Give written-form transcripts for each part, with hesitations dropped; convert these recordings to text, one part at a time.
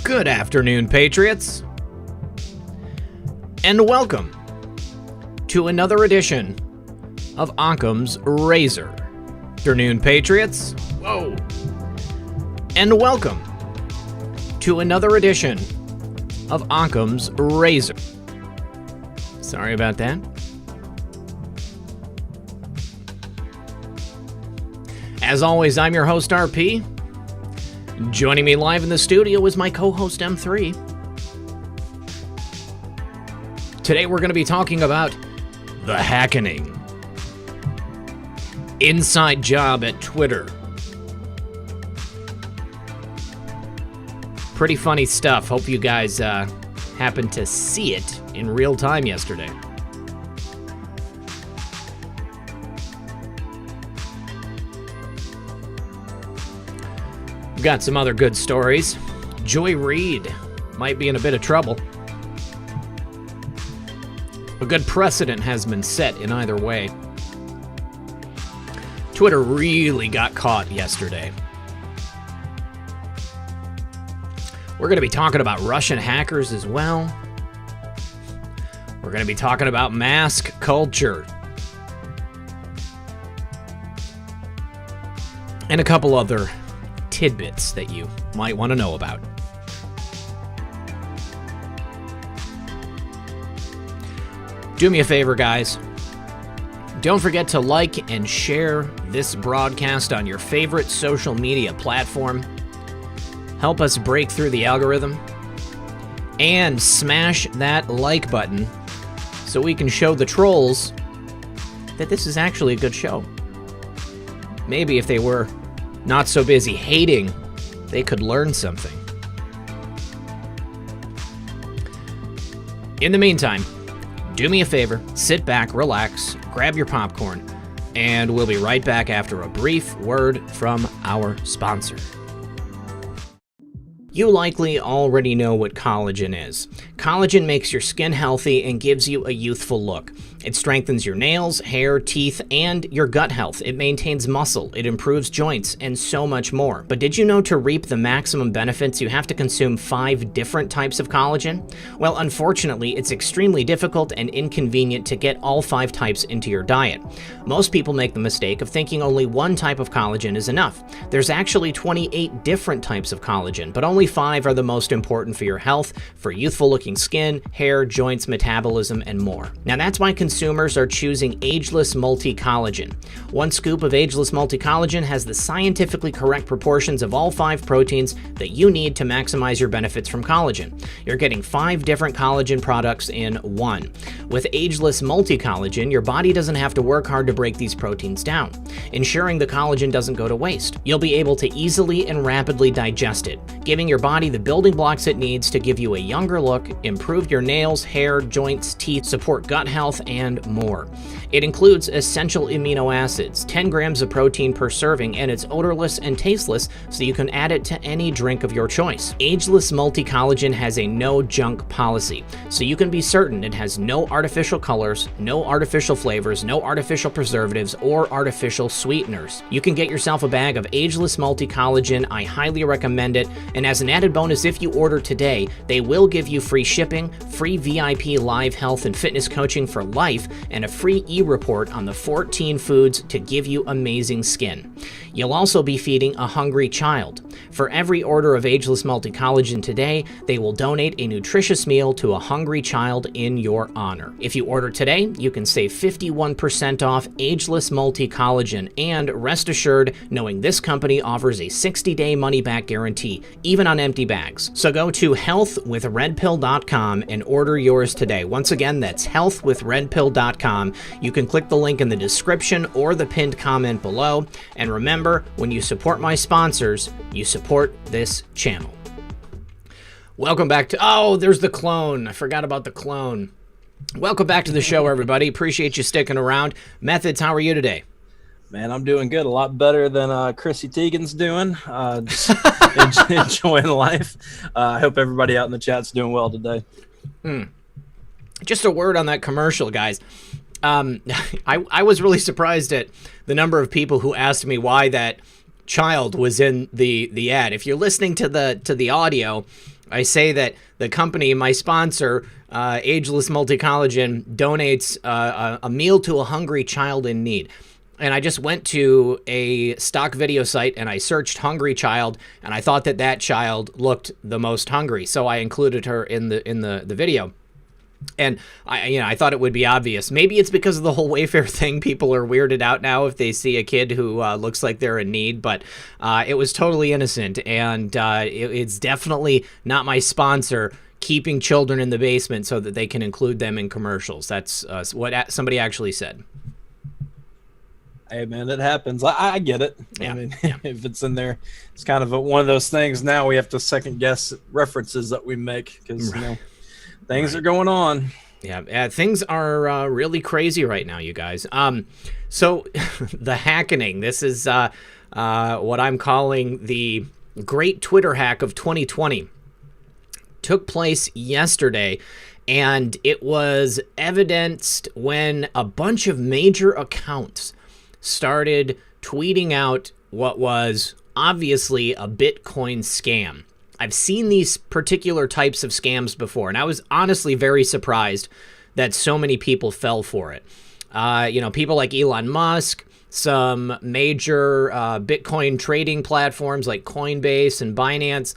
Good afternoon, Patriots, and welcome to another edition of Occam's Razor. Afternoon, Patriots. Whoa. And welcome to another edition of Occam's Razor. Sorry about that. As always, I'm your host, RP. Joining me live in the studio is my co-host, M3. Today we're going to be talking about the Hackening. Inside job at Twitter. Pretty funny stuff. Hope you guys happened to see it in real time yesterday. We've got some other good stories. Reid might be in a bit of trouble. A good precedent has been set in either way. Twitter really got caught yesterday. We're going to be talking about Russian hackers as well. We're going to be talking about mask culture. And a couple other tidbits that you might want to know about. Do me a favor, guys. Don't forget to like and share this broadcast on your favorite social media platform. Help us break through the algorithm. And smash that like button so we can show the trolls that this is actually a good show. Maybe if they were not so busy hating, they could learn something. In the meantime, do me a favor, sit back, relax, grab your popcorn, and we'll be right back after a brief word from our sponsor. You likely already know what collagen is. Collagen makes your skin healthy and gives you a youthful look. It strengthens your nails, hair, teeth, and your gut health. It maintains muscle, it improves joints, and so much more. But did you know to reap the maximum benefits, you have to consume 5 different types of collagen? Well, unfortunately, it's extremely difficult and inconvenient to get all 5 types into your diet. Most people make the mistake of thinking only one type of collagen is enough. There's actually 28 different types of collagen, but only 5 are the most important for your health, for youthful-looking skin, hair, joints, metabolism, and more. Now that's why consumers are choosing Ageless Multi-Collagen. One scoop of Ageless Multi-Collagen has the scientifically correct proportions of all 5 proteins that you need to maximize your benefits from collagen. You're getting 5 different collagen products in one. With Ageless Multi-Collagen, your body doesn't have to work hard to break these proteins down, ensuring the collagen doesn't go to waste. You'll be able to easily and rapidly digest it, giving your body the building blocks it needs to give you a younger look, improve your nails, hair, joints, teeth, support gut health, and more. It includes essential amino acids, 10 grams of protein per serving, and it's odorless and tasteless, so you can add it to any drink of your choice. Ageless Multi-Collagen has a no junk policy, so you can be certain it has no artificial colors, no artificial flavors, no artificial preservatives, or artificial sweeteners. You can get yourself a bag of Ageless Multi-Collagen. I highly recommend it, and as an added bonus, if you order today, they will give you free shipping, free VIP live health and fitness coaching for life, and a free e-report on the 14 foods to give you amazing skin. You'll also be feeding a hungry child. For every order of Ageless Multi-Collagen today, they will donate a nutritious meal to a hungry child in your honor. If you order today, you can save 51% off Ageless Multi-Collagen, and rest assured knowing this company offers a 60-day money-back guarantee, even on empty bags. So go to healthwithredpill.com and order yours today. Once again, that's healthwithredpill.com. You can click the link in the description or the pinned comment below. And remember, when you support my sponsors, you support this channel. Welcome back to... Oh, there's the clone. I forgot about the clone. Welcome back to the show, everybody. Appreciate you sticking around. Methods, how are you today? Man, I'm doing good. A lot better than Chrissy Teigen's doing. Just enjoying life. I hope everybody out in the chat's doing well today. Just a word on that commercial, guys. I was really surprised at the number of people who asked me why that child was in the ad. If you're listening to the audio, I say that the company, my sponsor, Ageless Multicollagen, donates a meal to a hungry child in need. And I just went to a stock video site and I searched hungry child, and I thought that that child looked the most hungry, so I included her in the video. And I thought it would be obvious. Maybe it's because of the whole Wayfair thing. People are weirded out now if they see a kid who looks like they're in need. But it was totally innocent, and it's definitely not my sponsor keeping children in the basement so that they can include them in commercials. That's what somebody actually said. Hey, man, it happens. I get it. Yeah. I mean, if it's in there, it's kind of one of those things. Now we have to second guess references that we make because, things are going on. Yeah, things are really crazy right now, you guys. So the hackening, this is what I'm calling the great Twitter hack of 2020. Took place yesterday, and it was evidenced when a bunch of major accounts started tweeting out what was obviously a Bitcoin scam. I've seen these particular types of scams before, and I was honestly very surprised that so many people fell for it. People like Elon Musk, some major Bitcoin trading platforms like Coinbase and Binance,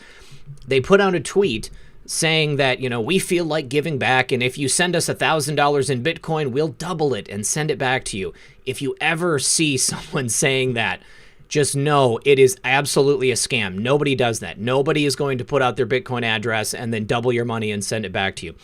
they put out a tweet saying that, we feel like giving back, and if you send us $1,000 in Bitcoin, we'll double it and send it back to you. If you ever see someone saying that, just know it is absolutely a scam. Nobody does that. Nobody is going to put out their Bitcoin address and then double your money and send it back to you.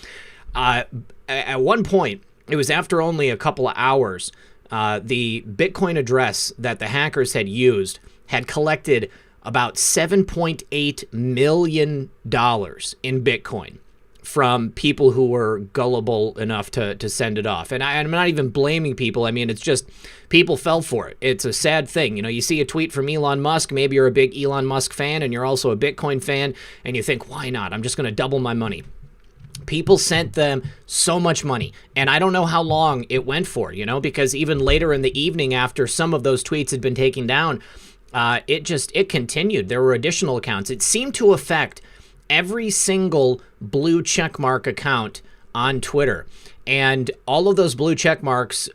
At one point, it was after only a couple of hours, the Bitcoin address that the hackers had used had collected about $7.8 million in Bitcoin from people who were gullible enough to send it off. And I'm not even blaming people. I mean, it's just people fell for it. It's a sad thing. You see a tweet from Elon Musk. Maybe you're a big Elon Musk fan and you're also a Bitcoin fan, and you think, why not? I'm just going to double my money. People sent them so much money, and I don't know how long it went for, because even later in the evening after some of those tweets had been taken down, it continued. There were additional accounts. It seemed to affect every single blue checkmark account on Twitter. And all of those blue checkmarks,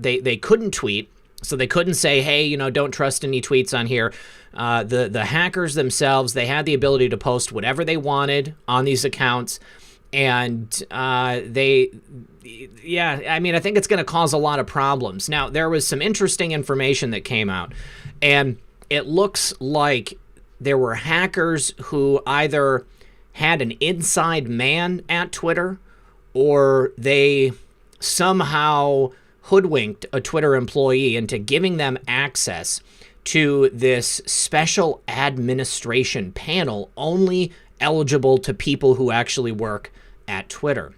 they couldn't tweet, so they couldn't say, hey, don't trust any tweets on here. The hackers themselves, they had the ability to post whatever they wanted on these accounts. And I think it's going to cause a lot of problems. Now, there was some interesting information that came out, and it looks like there were hackers who either had an inside man at Twitter, or they somehow hoodwinked a Twitter employee into giving them access to this special administration panel only eligible to people who actually work at Twitter.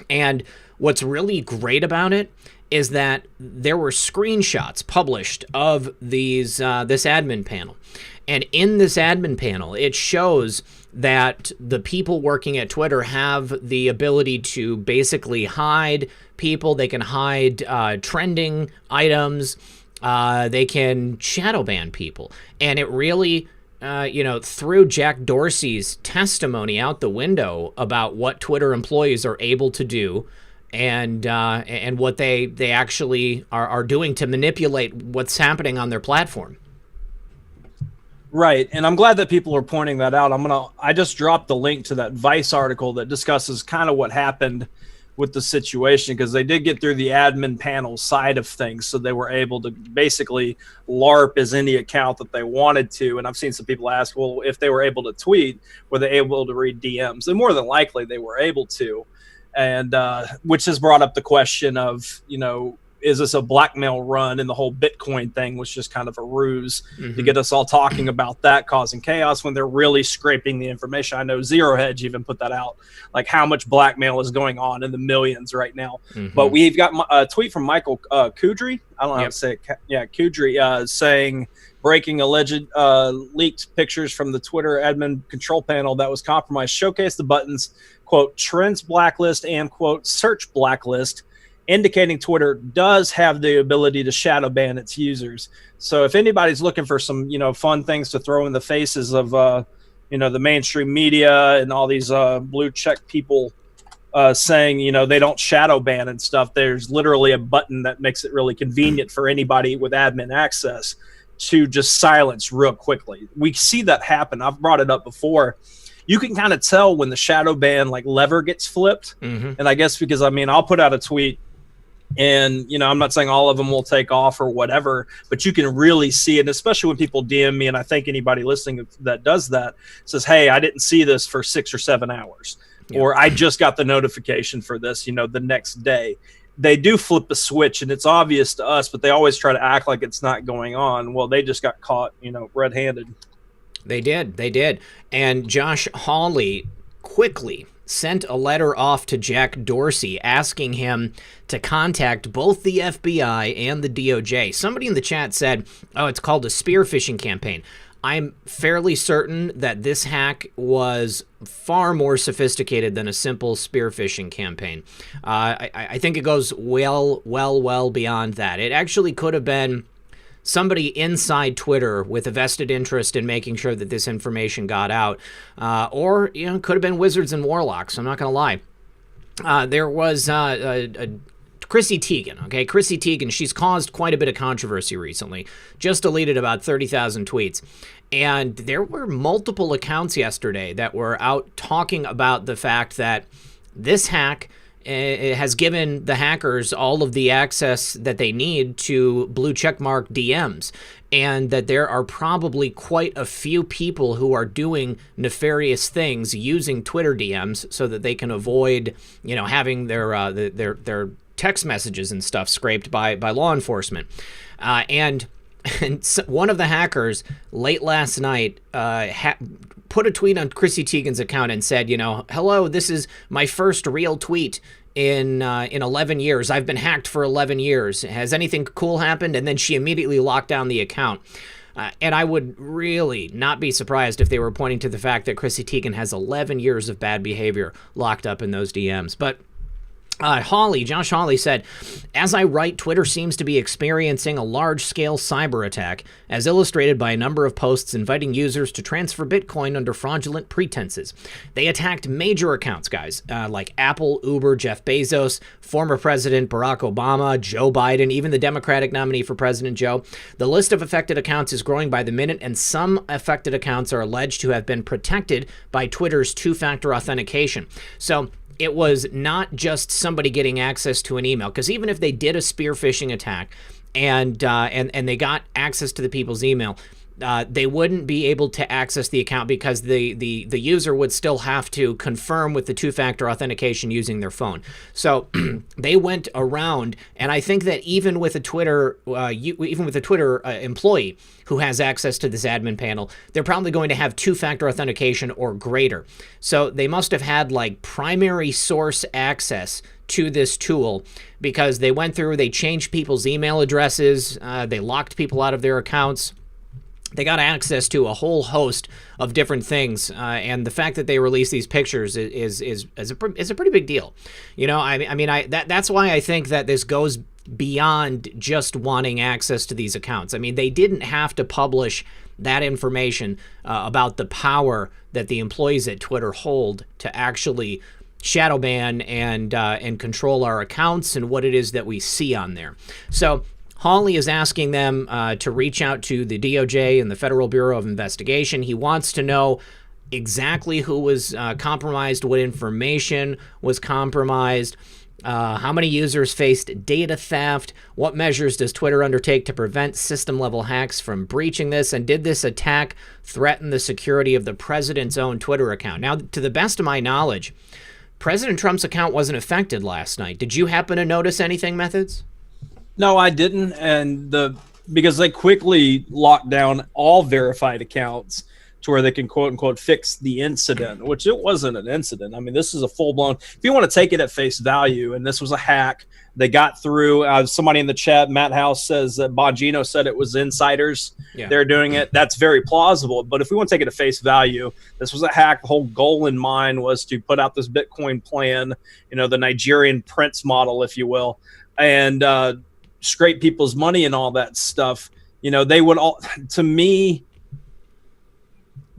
And what's really great about it is that there were screenshots published of these this admin panel. And in this admin panel, it shows that the people working at Twitter have the ability to basically hide people. They can hide trending items. They can shadow ban people. And it really, threw Jack Dorsey's testimony out the window about what Twitter employees are able to do and what they actually are doing to manipulate what's happening on their platform. Right, and I'm glad that people are pointing that out. I just dropped the link to that Vice article that discusses kind of what happened with the situation, because they did get through the admin panel side of things, so they were able to basically LARP as any account that they wanted to. And I've seen some people ask, well, if they were able to tweet, were they able to read DMs? And more than likely they were able to, and which has brought up the question of, is this a blackmail run? And the whole Bitcoin thing was just kind of a ruse to get us all talking about that, causing chaos, when they're really scraping the information. I know Zero Hedge even put that out, like how much blackmail is going on in the millions right now. But we've got a tweet from Michael Kudry. I don't know how to say it. Yeah, Kudry, saying, breaking alleged leaked pictures from the Twitter admin control panel that was compromised showcase the buttons, quote, trends blacklist and, quote, search blacklist, indicating Twitter does have the ability to shadow ban its users. So if anybody's looking for some, fun things to throw in the faces of, the mainstream media and all these blue check people saying, they don't shadow ban and stuff. There's literally a button that makes it really convenient for anybody with admin access to just silence real quickly. We see that happen. I've brought it up before. You can kind of tell when the shadow ban lever gets flipped. And I guess because, I'll put out a tweet and, I'm not saying all of them will take off or whatever, but you can really see it, especially when people DM me. And I think anybody listening that does that says, hey, I didn't see this for 6 or 7 hours. Yeah. Or I just got the notification for this, the next day. They do flip a switch, and it's obvious to us, but they always try to act like it's not going on. Well, they just got caught, red-handed. They did. And Josh Hawley quickly sent a letter off to Jack Dorsey asking him to contact both the FBI and the DOJ. Somebody in the chat said, it's called a spear phishing campaign. I'm fairly certain that this hack was far more sophisticated than a simple spear phishing campaign. I think it goes well beyond that. It actually could have been somebody inside Twitter with a vested interest in making sure that this information got out, or it could have been wizards and warlocks. I'm not going to lie. There was Chrissy Teigen, okay? Chrissy Teigen, she's caused quite a bit of controversy recently. Just deleted about 30,000 tweets. And there were multiple accounts yesterday that were out talking about the fact that this hack has given the hackers all of the access that they need to blue checkmark DMs, and that there are probably quite a few people who are doing nefarious things using Twitter DMs so that they can avoid, having their text messages and stuff scraped by law enforcement. And so one of the hackers late last night put a tweet on Chrissy Teigen's account and said, hello, this is my first real tweet in 11 years. I've been hacked for 11 years. Has anything cool happened? And then she immediately locked down the account. And I would really not be surprised if they were pointing to the fact that Chrissy Teigen has 11 years of bad behavior locked up in those DMs. But Josh Hawley said, as I write, Twitter seems to be experiencing a large-scale cyber attack, as illustrated by a number of posts inviting users to transfer Bitcoin under fraudulent pretenses. They attacked major accounts, guys, like Apple, Uber, Jeff Bezos, former President Barack Obama, Joe Biden, even the Democratic nominee for President Joe. The list of affected accounts is growing by the minute, and some affected accounts are alleged to have been protected by Twitter's two-factor authentication. So it was not just somebody getting access to an email, because even if they did a spear phishing attack and they got access to the people's email, they wouldn't be able to access the account because the user would still have to confirm with the two-factor authentication using their phone. So they went around, and I think that even with a Twitter employee who has access to this admin panel, they're probably going to have two-factor authentication or greater. So they must have had primary source access to this tool, because they went through, they changed people's email addresses, they locked people out of their accounts. They got access to a whole host of different things, and the fact that they release these pictures is a pretty big deal. That's why I think that this goes beyond just wanting access to these accounts. They didn't have to publish that information about the power that the employees at Twitter hold to actually shadow ban and control our accounts and what it is that we see on there. So Hawley is asking them to reach out to the DOJ and the Federal Bureau of Investigation. He wants to know exactly who was compromised, what information was compromised, how many users faced data theft, what measures does Twitter undertake to prevent system-level hacks from breaching this, and did this attack threaten the security of the president's own Twitter account? Now, to the best of my knowledge, President Trump's account wasn't affected last night. Did you happen to notice anything, Methods? No, I didn't, and because they quickly locked down all verified accounts to where they can quote unquote fix the incident, which it wasn't an incident. This is a full blown. If you want to take it at face value, and this was a hack, they got through. Somebody in the chat, Matt House, says that Bongino said it was insiders. Yeah. They're doing it. That's very plausible. But if we want to take it at face value, this was a hack. The whole goal in mind was to put out this Bitcoin plan, the Nigerian prince model, if you will, and scrape people's money and all that stuff. They would all, to me,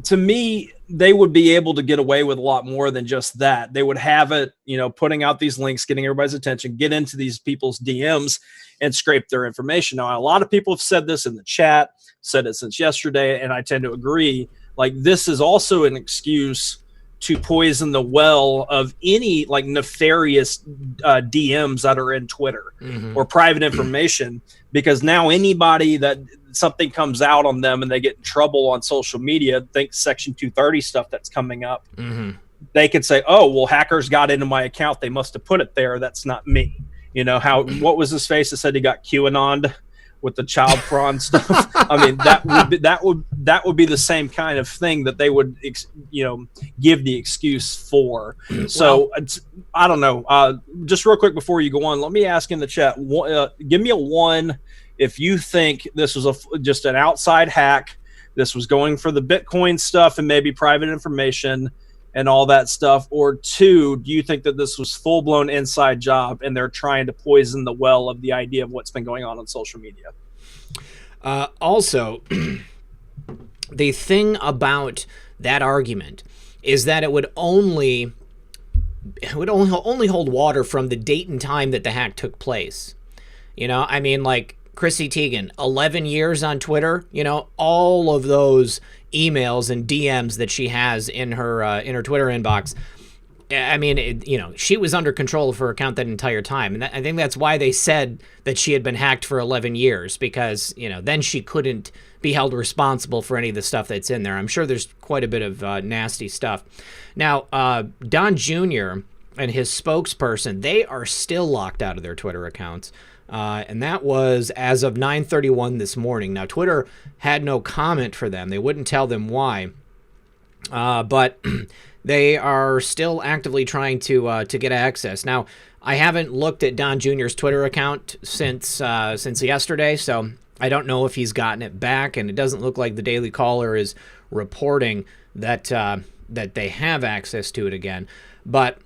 to me, they would be able to get away with a lot more than just that. They would have it, putting out these links, getting everybody's attention, get into these people's DMs and scrape their information. Now, a lot of people have said this in the chat, said it since yesterday, and I tend to agree. Like, this is also an excuse to poison the well of any like nefarious DMs that are in Twitter or private information, because now anybody that something comes out on them and they get in trouble on social media, think Section 230 stuff that's coming up, they could say, oh, well, hackers got into my account. They must have put it there. That's not me. What was his face that said he got QAnon'd with the child prawn stuff? I mean, that would be the same kind of thing that they would, give the excuse for. So I don't know. Just real quick before you go on, let me ask in the chat. Give me a 1 if you think this was just an outside hack. This was going for the Bitcoin stuff and maybe private information and all that stuff. Or 2, do you think that this was full-blown inside job and they're trying to poison the well of the idea of what's been going on social media? Also, the thing about that argument is that it would only hold water from the date and time that the hack took place. I mean, like Chrissy Teigen, 11 years on Twitter, all of those emails and DMs that she has in her Twitter inbox. I mean, she was under control of her account that entire time. And I think that's why they said that she had been hacked for 11 years, because, then she couldn't be held responsible for any of the stuff that's in there. I'm sure there's quite a bit of nasty stuff. Now, Don Jr. and his spokesperson, they are still locked out of their Twitter accounts. And that was as of 9:31 this morning. Now, Twitter had no comment for them. They wouldn't tell them why. But they are still actively trying to get access. Now, I haven't looked at Don Jr.'s Twitter account since yesterday, so I don't know if he's gotten it back, and it doesn't look like the Daily Caller is reporting that they have access to it again. But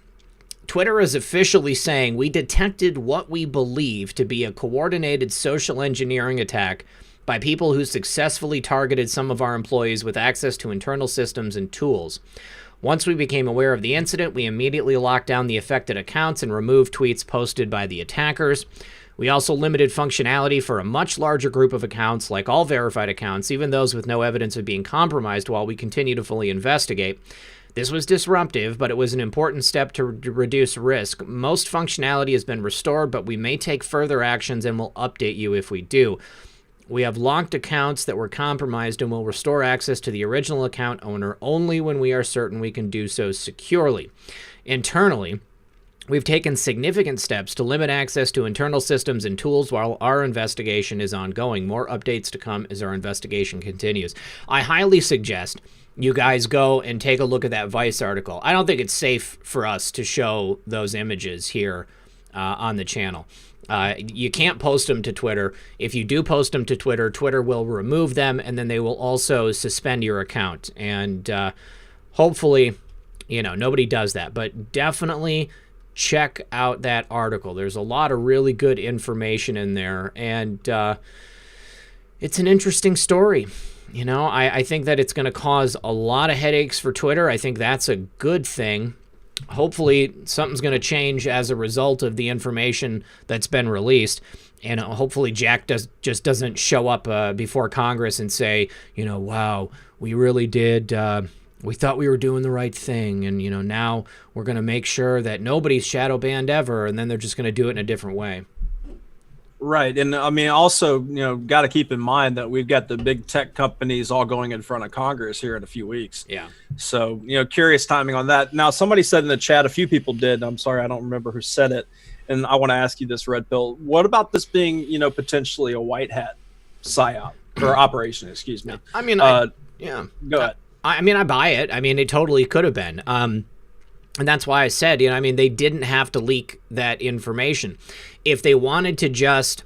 Twitter is officially saying, we detected what we believe to be a coordinated social engineering attack by people who successfully targeted some of our employees with access to internal systems and tools. Once we became aware of the incident, we immediately locked down the affected accounts and removed tweets posted by the attackers. We also limited functionality for a much larger group of accounts, like all verified accounts, even those with no evidence of being compromised, while we continue to fully investigate. This was disruptive, but it was an important step to reduce risk. Most functionality has been restored, but we may take further actions and will update you if we do. We have locked accounts that were compromised and will restore access to the original account owner only when we are certain we can do so securely. Internally, we've taken significant steps to limit access to internal systems and tools while our investigation is ongoing. More updates to come as our investigation continues. I highly suggest you guys go and take a look at that Vice article. I don't think it's safe for us to show those images here on the channel. You can't post them to Twitter. If you do post them to Twitter, Twitter will remove them, and then they will also suspend your account. And hopefully, nobody does that. But definitely check out that article. There's a lot of really good information in there, and it's an interesting story. I think that it's going to cause a lot of headaches for Twitter. I think that's a good thing. Hopefully, something's going to change as a result of the information that's been released. And hopefully Jack just doesn't show up before Congress and say, wow, we really did. We thought we were doing the right thing. And, now we're going to make sure that nobody's shadow banned ever. And then they're just going to do it in a different way. Right. And I mean, also, got to keep in mind that we've got the big tech companies all going in front of Congress here in a few weeks. Yeah. So, curious timing on that. Now, somebody said in the chat, a few people did. I'm sorry, I don't remember who said it. And I want to ask you this, Red Pill. What about this being, potentially a white hat psyop or operation, excuse me? I mean, yeah. Go ahead. I buy it. I mean, it totally could have been. And that's why I said, they didn't have to leak that information. If they wanted to just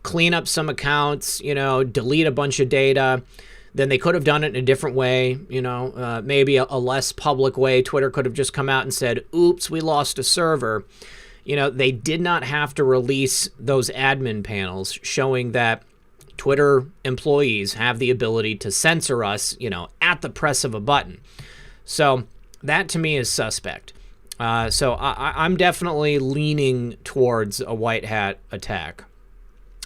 clean up some accounts, delete a bunch of data, then they could have done it in a different way, maybe a less public way. Twitter could have just come out and said, oops, we lost a server. They did not have to release those admin panels showing that Twitter employees have the ability to censor us, at the press of a button. So that to me is suspect. So I'm definitely leaning towards a white hat attack,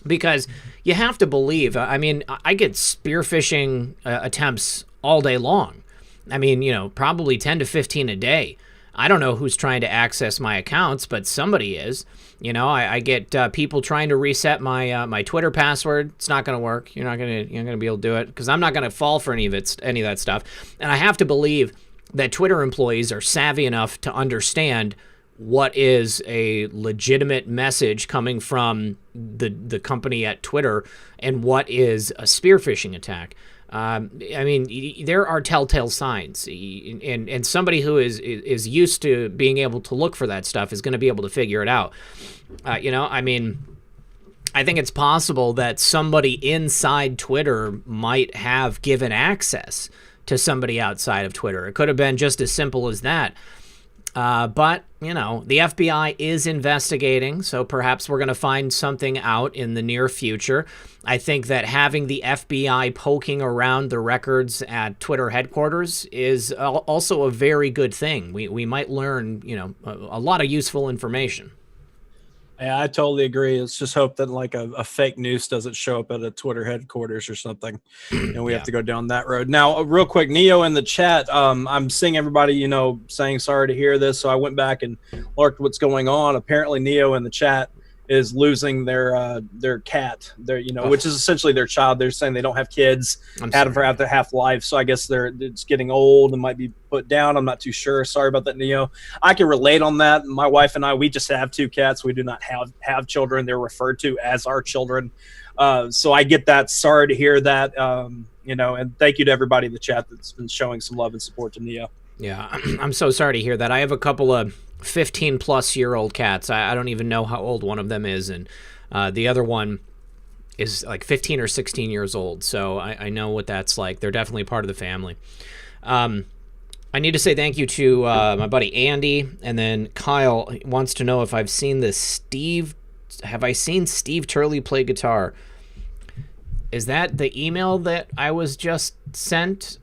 because you have to believe. I mean, I get spear phishing attempts all day long. I mean, probably 10 to 15 a day. I don't know who's trying to access my accounts, but somebody is. I get people trying to reset my Twitter password. It's not going to work. You're not going to be able to do it, because I'm not going to fall for any of that stuff. And I have to believe that Twitter employees are savvy enough to understand what is a legitimate message coming from the company at Twitter and what is a spear phishing attack. I mean, there are telltale signs, and somebody who is used to being able to look for that stuff is going to be able to figure it out. I mean, I think it's possible that somebody inside Twitter might have given access to somebody outside of Twitter. It could have been just as simple as that. But, the FBI is investigating, so perhaps we're going to find something out in the near future. I think that having the FBI poking around the records at Twitter headquarters is also a very good thing. We might learn, a lot of useful information. Yeah, I totally agree. Let's just hope that like a fake news doesn't show up at a Twitter headquarters or something, and we have to go down that road. Now, real quick, Neo in the chat, I'm seeing everybody, saying sorry to hear this, so I went back and looked what's going on. Apparently, Neo in the chat is losing their cat, which is essentially their child. They're saying they don't have kids, had them for after half-life, so I guess it's getting old and might be put down. I'm not too sure. Sorry about that, Neo. I can relate on that. My wife and I, we just have 2 cats. We do not have children. They're referred to as our children. So I get that. Sorry to hear that. And thank you to everybody in the chat that's been showing some love and support to Neo. Yeah, I'm so sorry to hear that. I have a couple of 15-plus-year-old cats. I don't even know how old one of them is, and the other one is like 15 or 16 years old, so I know what that's like. They're definitely part of the family. I need to say thank you to my buddy Andy, and then Kyle wants to know if I've seen have I seen Steve Turley play guitar? Is that the email that I was just sent?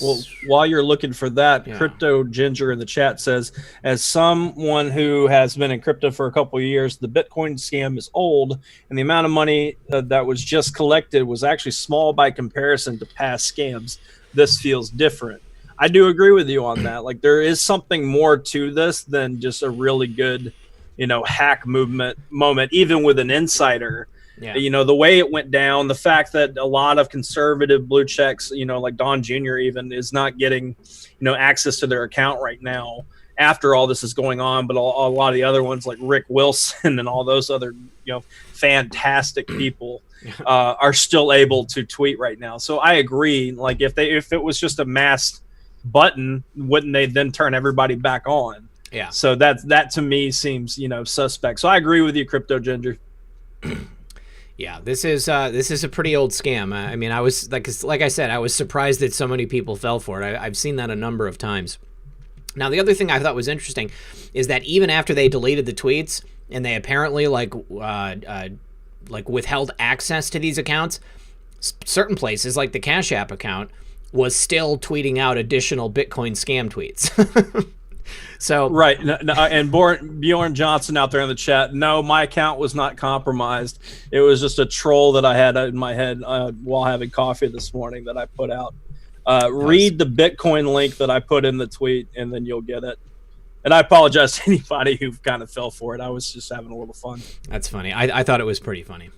Well, while you're looking for that, yeah. Crypto Ginger in the chat says, as someone who has been in crypto for a couple of years, the Bitcoin scam is old, and the amount of money that was just collected was actually small by comparison to past scams. This feels different. I do agree with you on that. Like, there is something more to this than just a really good, hack moment, even with an insider. Yeah. The way it went down, the fact that a lot of conservative blue checks, like Don Jr. even is not getting, access to their account right now after all this is going on. But a lot of the other ones like Rick Wilson and all those other, fantastic people are still able to tweet right now. So I agree. Like if it was just a masked button, wouldn't they then turn everybody back on? Yeah. So that to me seems, suspect. So I agree with you, Crypto Ginger. Yeah, this is a pretty old scam. I mean, I was like I said, I was surprised that so many people fell for it. I've seen that a number of times. Now, the other thing I thought was interesting is that even after they deleted the tweets and they apparently withheld access to these accounts, certain places like the Cash App account was still tweeting out additional Bitcoin scam tweets. So right, and Bjorn Johnson out there in the chat. No, my account was not compromised. It was just a troll that I had in my head while having coffee this morning that I put out. Read the Bitcoin link that I put in the tweet, and then you'll get it. And I apologize to anybody who kind of fell for it. I was just having a little fun. That's funny. I thought it was pretty funny.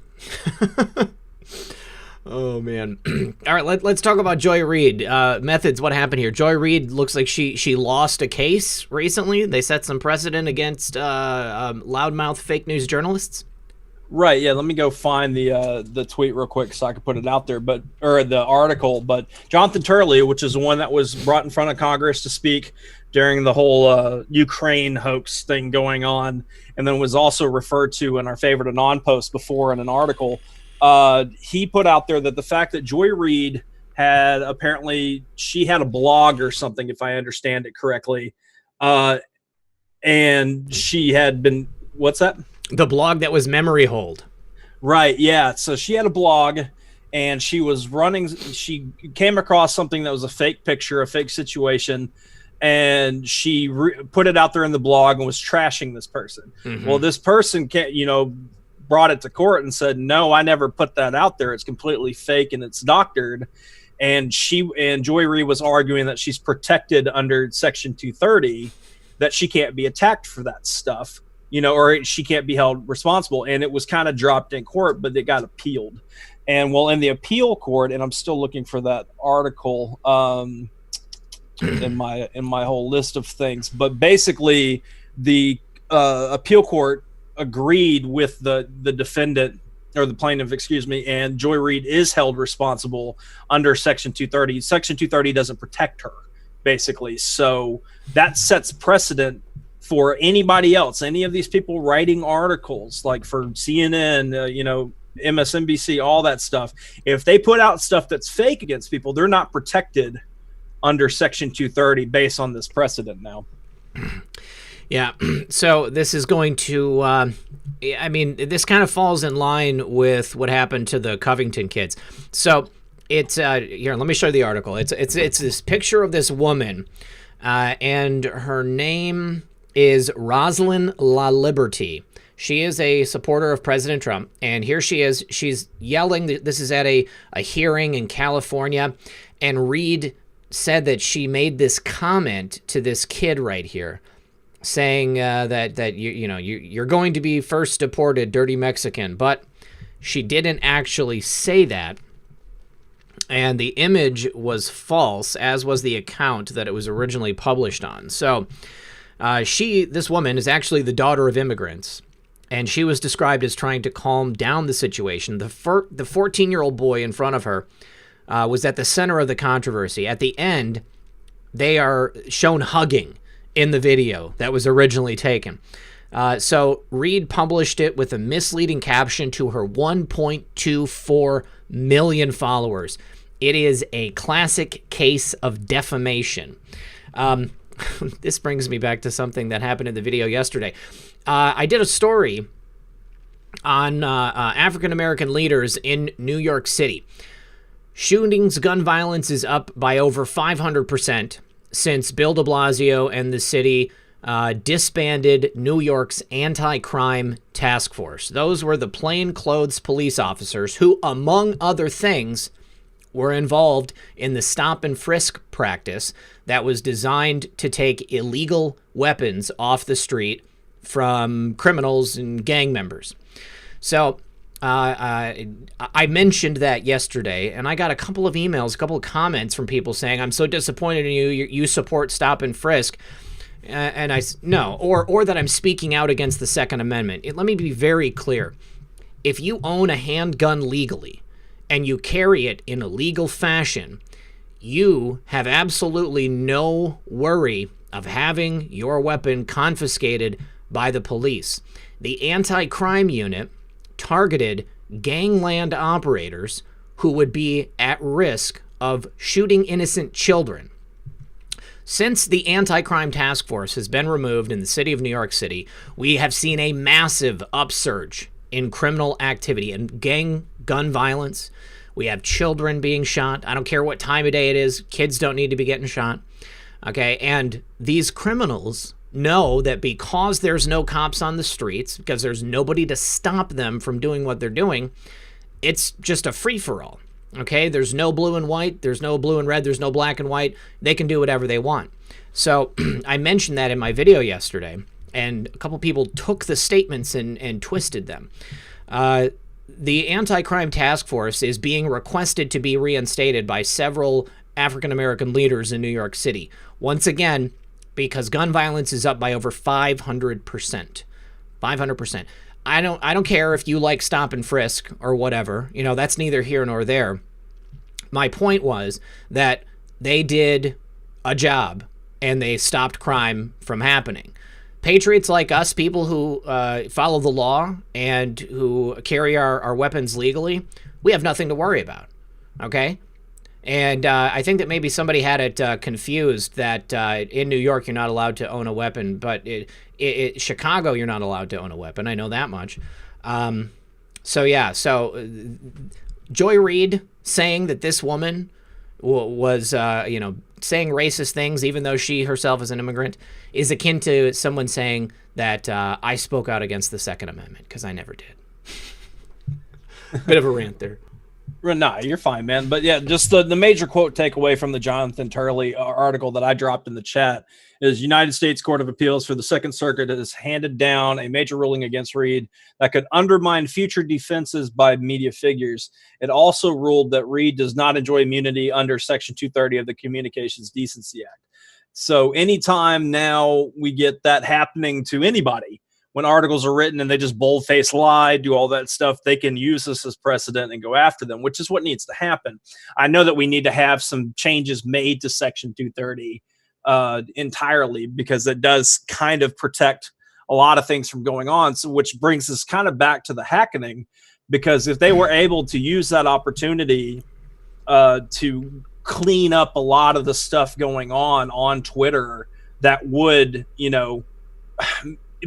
Oh, man. All right, let's talk about Joy Reid. Methods, what happened here? Joy Reid looks like she lost a case recently. They set some precedent against loudmouth fake news journalists. Right, yeah, let me go find the tweet real quick so I can put it out there, or the article. But Jonathan Turley, which is the one that was brought in front of Congress to speak during the whole Ukraine hoax thing going on, and then was also referred to in our favorite Anon post before in an article. He put out there that the fact that Joy Reid had she had a blog or something, if I understand it correctly, and she had been, what's that? The blog that was memory hold. Right, yeah. So she had a blog, and she was running. She came across something that was a fake picture, a fake situation, and she put it out there in the blog and was trashing this person. Well, this person brought it to court and said, no, I never put that out there. It's completely fake and it's doctored. And Joy Reid was arguing that she's protected under Section 230, that she can't be attacked for that stuff, or she can't be held responsible. And it was kind of dropped in court, but it got appealed. And in the appeal court, and I'm still looking for that article in my whole list of things, but basically the appeal court agreed with the defendant, or the plaintiff, excuse me, and Joy Reid is held responsible under Section 230. Section 230 doesn't protect her, basically. So that sets precedent for anybody else, any of these people writing articles, like for CNN, MSNBC, all that stuff. If they put out stuff that's fake against people, they're not protected under Section 230 based on this precedent now. Yeah, so this is going to, this kind of falls in line with what happened to the Covington kids. So it's, here, let me show you the article. It's this picture of this woman, and her name is Rosalind La Liberty. She is a supporter of President Trump, and here she is. She's yelling. This is at a hearing in California, and Reid said that she made this comment to this kid right here, saying that you're going to be first deported, dirty Mexican. But she didn't actually say that, and the image was false, as was the account that it was originally published on. So this woman is actually the daughter of immigrants, and she was described as trying to calm down the situation. The 14-year-old boy in front of her was at the center of the controversy. At the end, they are shown hugging in the video that was originally taken. So Reid published it with a misleading caption to her 1.24 million followers. It is a classic case of defamation. This brings me back to something that happened in the video yesterday. I did a story on African-American leaders in New York City. Shootings, gun violence is up by over 500% since Bill de Blasio and the city disbanded New York's anti-crime task force. Those were the plainclothes police officers who, among other things, were involved in the stop and frisk practice that was designed to take illegal weapons off the street from criminals and gang members. So I mentioned that yesterday, and I got a couple of emails, a couple of comments from people saying, I'm so disappointed in you. You support stop and frisk. And or that I'm speaking out against the Second Amendment. Let me be very clear. If you own a handgun legally and you carry it in a legal fashion, you have absolutely no worry of having your weapon confiscated by the police. The anti-crime unit targeted gangland operators who would be at risk of shooting innocent children. Since the anti-crime task force has been removed in the city of New York City, we have seen a massive upsurge in criminal activity and gun violence. We have children being shot. I don't care what time of day it is. Kids don't need to be getting shot. Okay, and these criminals know that because there's no cops on the streets, because there's nobody to stop them from doing what they're doing, it's just a free-for-all. Okay, there's no blue and white, there's no blue and red, there's no black and white. They can do whatever they want. So I mentioned that in my video yesterday, and a couple people took the statements and twisted them. The anti-crime task force is being requested to be reinstated by several African-American leaders in New York City. Once again, because gun violence is up by over 500%. 500%. I don't care if you like stop and frisk or whatever. That's neither here nor there. My point was that they did a job and they stopped crime from happening. Patriots like us, people who follow the law and who carry our weapons legally, we have nothing to worry about. Okay? And I think that maybe somebody had it confused that in New York you're not allowed to own a weapon, but Chicago you're not allowed to own a weapon. I know that much. So Joy Reid saying that this woman was, saying racist things, even though she herself is an immigrant, is akin to someone saying that I spoke out against the Second Amendment, because I never did. Bit of a rant there. Nah, you're fine, man. But yeah, just the major quote takeaway from the Jonathan Turley article that I dropped in the chat is United States Court of Appeals for the Second Circuit has handed down a major ruling against Reid that could undermine future defenses by media figures. It also ruled that Reid does not enjoy immunity under Section 230 of the Communications Decency Act. So anytime now we get that happening to anybody, when articles are written and they just boldface lie, do all that stuff, they can use this as precedent and go after them, which is what needs to happen. I know that we need to have some changes made to Section 230 entirely, because it does kind of protect a lot of things from going on. So, which brings us kind of back to the hackening, because if they were able to use that opportunity to clean up a lot of the stuff going on Twitter that would,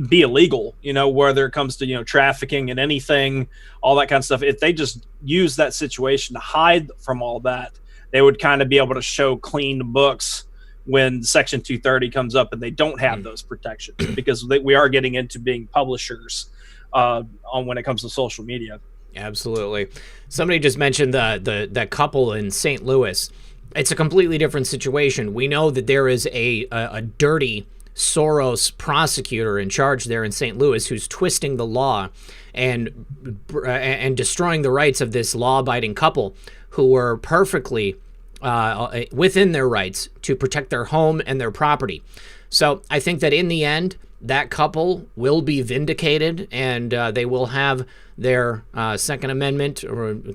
be illegal, whether it comes to, trafficking and anything, all that kind of stuff. If they just use that situation to hide from all that, they would kind of be able to show clean books when Section 230 comes up and they don't have those protections, because we are getting into being publishers on when it comes to social media. Absolutely. Somebody just mentioned that couple in St. Louis. It's a completely different situation. We know that there is a dirty Soros prosecutor in charge there in St. Louis who's twisting the law and destroying the rights of this law-abiding couple who were perfectly within their rights to protect their home and their property. So I think that in the end, that couple will be vindicated, and they will have their Second Amendment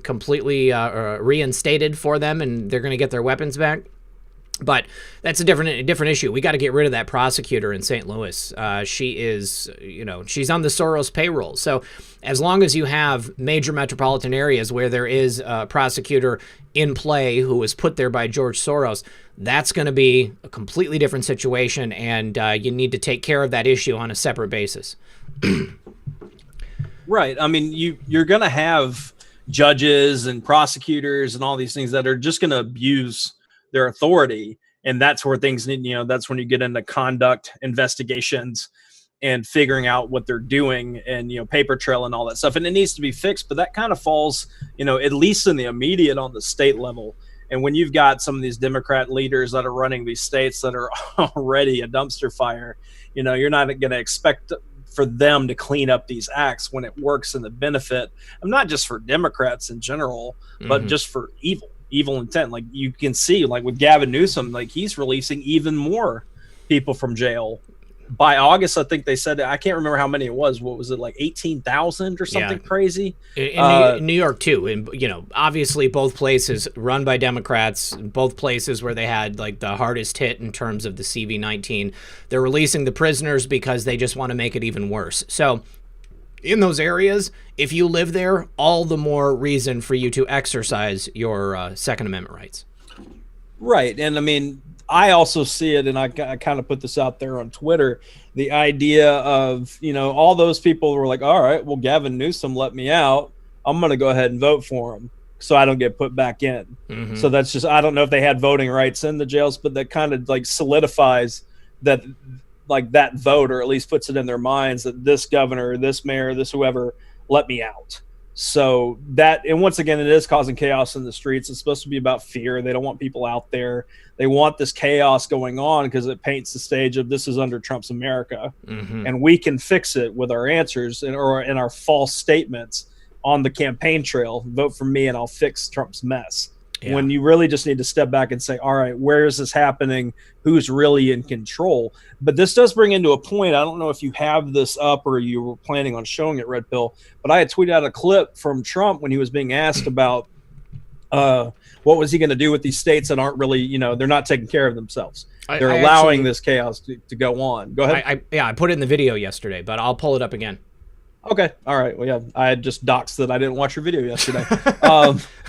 completely reinstated for them, and they're going to get their weapons back. But that's a different issue. We got to get rid of that prosecutor in St. Louis. She is, she's on the Soros payroll. So as long as you have major metropolitan areas where there is a prosecutor in play who was put there by George Soros, that's going to be a completely different situation, and you need to take care of that issue on a separate basis. Right. I mean, you're going to have judges and prosecutors and all these things that are just going to abuse their authority, and that's where things need, that's when you get into conduct investigations and figuring out what they're doing, and paper trail and all that stuff, and it needs to be fixed. But that kind of falls, at least in the immediate on the state level. And when you've got some of these Democrat leaders that are running these states that are already a dumpster fire, you're not going to expect for them to clean up these acts when it works in the benefit of not just for Democrats in general, but just for evil intent. Like you can see, like with Gavin Newsom, like he's releasing even more people from jail. By August, I think they said, I can't remember how many it was. What was it, like 18,000 or something crazy? In New York too. And obviously both places run by Democrats, both places where they had like the hardest hit in terms of the CV-19. They're releasing the prisoners because they just want to make it even worse. So in those areas, if you live there, all the more reason for you to exercise your Second Amendment rights. Right. And I mean, I also see it, and I kind of put this out there on Twitter, the idea of, all those people were like, all right, well, Gavin Newsom let me out. I'm going to go ahead and vote for him so I don't get put back in. So that's just, I don't know if they had voting rights in the jails, but that kind of like solidifies that, like that vote, or at least puts it in their minds that this governor, this mayor, this whoever let me out. So that, and once again, it is causing chaos in the streets. It's supposed to be about fear. They don't want people out there. They want this chaos going on because it paints the stage of this is under Trump's America. And we can fix it with our answers or in our false statements on the campaign trail. Vote for me and I'll fix Trump's mess. Yeah. When you really just need to step back and say, all right, where is this happening? Who's really in control? But this does bring into a point. I don't know if you have this up or you were planning on showing it, Red Pill, but I had tweeted out a clip from Trump when he was being asked about what was he going to do with these states that aren't really, they're not taking care of themselves. They're allowing this chaos to go on. Go ahead. I put it in the video yesterday, but I'll pull it up again. Okay. All right. Well, yeah, I had just doxed that I didn't watch your video yesterday,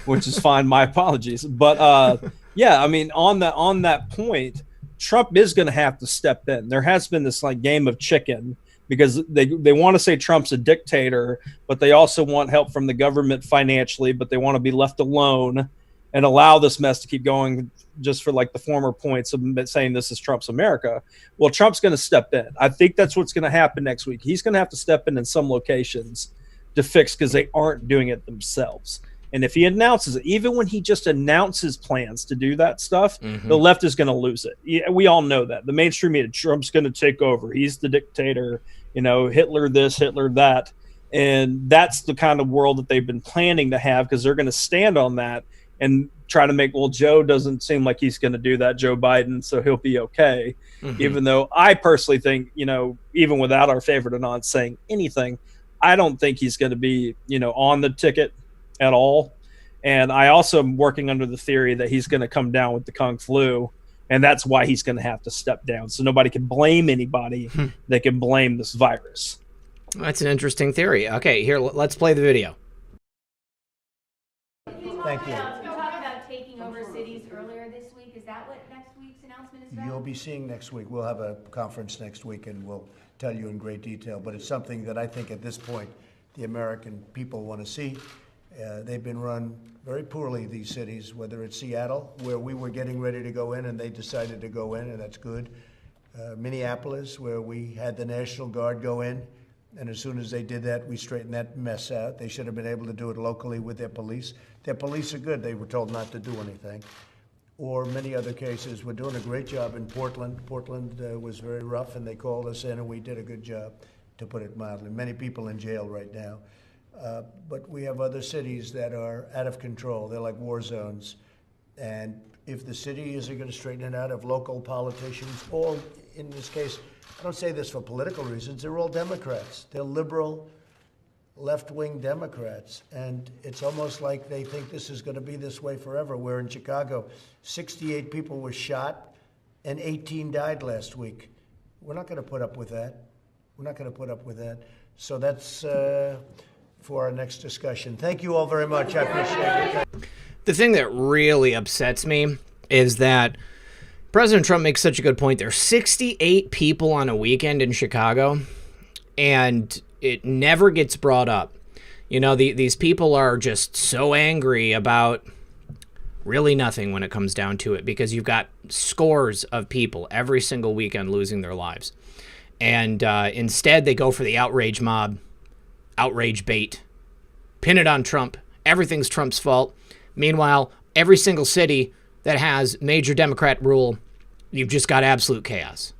which is fine. My apologies. But yeah, I mean, on that point, Trump is going to have to step in. There has been this like game of chicken because they want to say Trump's a dictator, but they also want help from the government financially, but they want to be left alone and allow this mess to keep going, just for like the former points of saying this is Trump's America. Well, Trump's going to step in. I think that's what's going to happen next week. He's going to have to step in some locations to fix, because they aren't doing it themselves. And if he announces it, even when he just announces plans to do that stuff, the left is going to lose it. Yeah, we all know that. The mainstream media, Trump's going to take over. He's the dictator, you know, Hitler this, Hitler that. And that's the kind of world that they've been planning to have, because they're going to stand on that and try to make, well, Joe doesn't seem like he's going to do that, Joe Biden, so he'll be okay. Even though I personally think, you know, even without our favorite Anon saying anything, I don't think he's going to be, you know, on the ticket at all. And I also am working under the theory that he's going to come down with the Kung flu, and that's why he's going to have to step down. So nobody can blame anybody. They can blame this virus. That's an interesting theory. Okay, here, let's play the video. Thank you. You talked about taking over cities earlier this week. Is that what next week's announcement is about? You'll be seeing next week. We'll have a conference next week, and we'll tell you in great detail. But it's something that I think at this point the American people want to see. They've been run very poorly, these cities, whether it's Seattle, where we were getting ready to go in and they decided to go in, and that's good. Minneapolis, where we had the National Guard go in, and as soon as they did that, we straightened that mess out. They should have been able to do it locally with their police. Their police are good. They were told not to do anything. Or many other cases. We're doing a great job in Portland. Portland was very rough, and they called us in, and we did a good job, to put it mildly. Many people in jail right now. But we have other cities that are out of control. They're like war zones. And if the city isn't going to straighten it out, if local politicians, all in this case, I don't say this for political reasons, they're all Democrats. They're liberal, left-wing Democrats. And it's almost like they think this is going to be this way forever. Where in Chicago, 68 people were shot and 18 died last week. We're not going to put up with that. We're not going to put up with that. So that's for our next discussion. Thank you all very much. I appreciate it. The thing that really upsets me is that President Trump makes such a good point. There's 68 people on a weekend in Chicago, and it never gets brought up. You know, these people are just so angry about really nothing when it comes down to it, because you've got scores of people every single weekend losing their lives. And instead, they go for the outrage mob, outrage bait, pin it on Trump. Everything's Trump's fault. Meanwhile, every single city that has major Democrat rule, you've just got absolute chaos.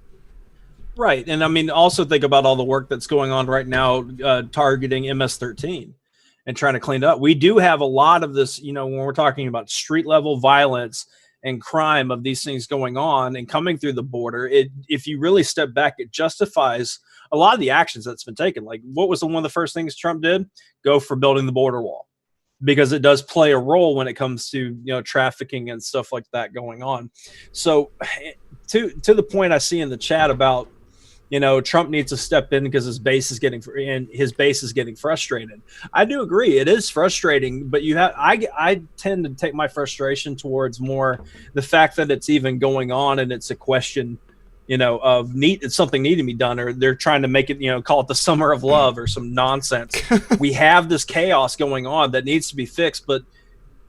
Right. And I mean, also think about all the work that's going on right now, targeting MS-13 and trying to clean it up. We do have a lot of this, you know, when we're talking about street level violence and crime of these things going on and coming through the border. If you really step back, it justifies a lot of the actions that's been taken. Like, what was one of the first things Trump did? Go for building the border wall, because it does play a role when it comes to, you know, trafficking and stuff like that going on. So to the point I see in the chat about, you know, Trump needs to step in because his base is getting frustrated. I do agree. It is frustrating, but I tend to take my frustration towards more the fact that it's even going on, and it's a question, you know, of it's something needing to be done, or they're trying to make it, you know, call it the summer of love or some nonsense. We have this chaos going on that needs to be fixed, but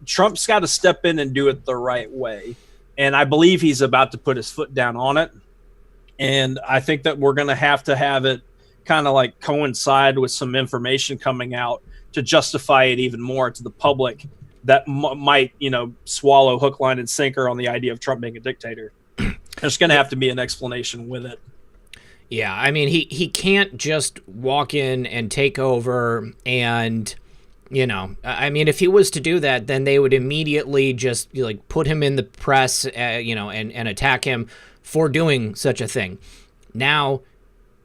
Trump's got to step in and do it the right way. And I believe he's about to put his foot down on it. And I think that we're going to have it kind of like coincide with some information coming out to justify it even more to the public that might, you know, swallow hook, line, and sinker on the idea of Trump being a dictator. There's going to have to be an explanation with it. Yeah, I mean, he can't just walk in and take over and, you know, I mean, if he was to do that, then they would immediately just, like, put him in the press, you know, and attack him for doing such a thing. Now,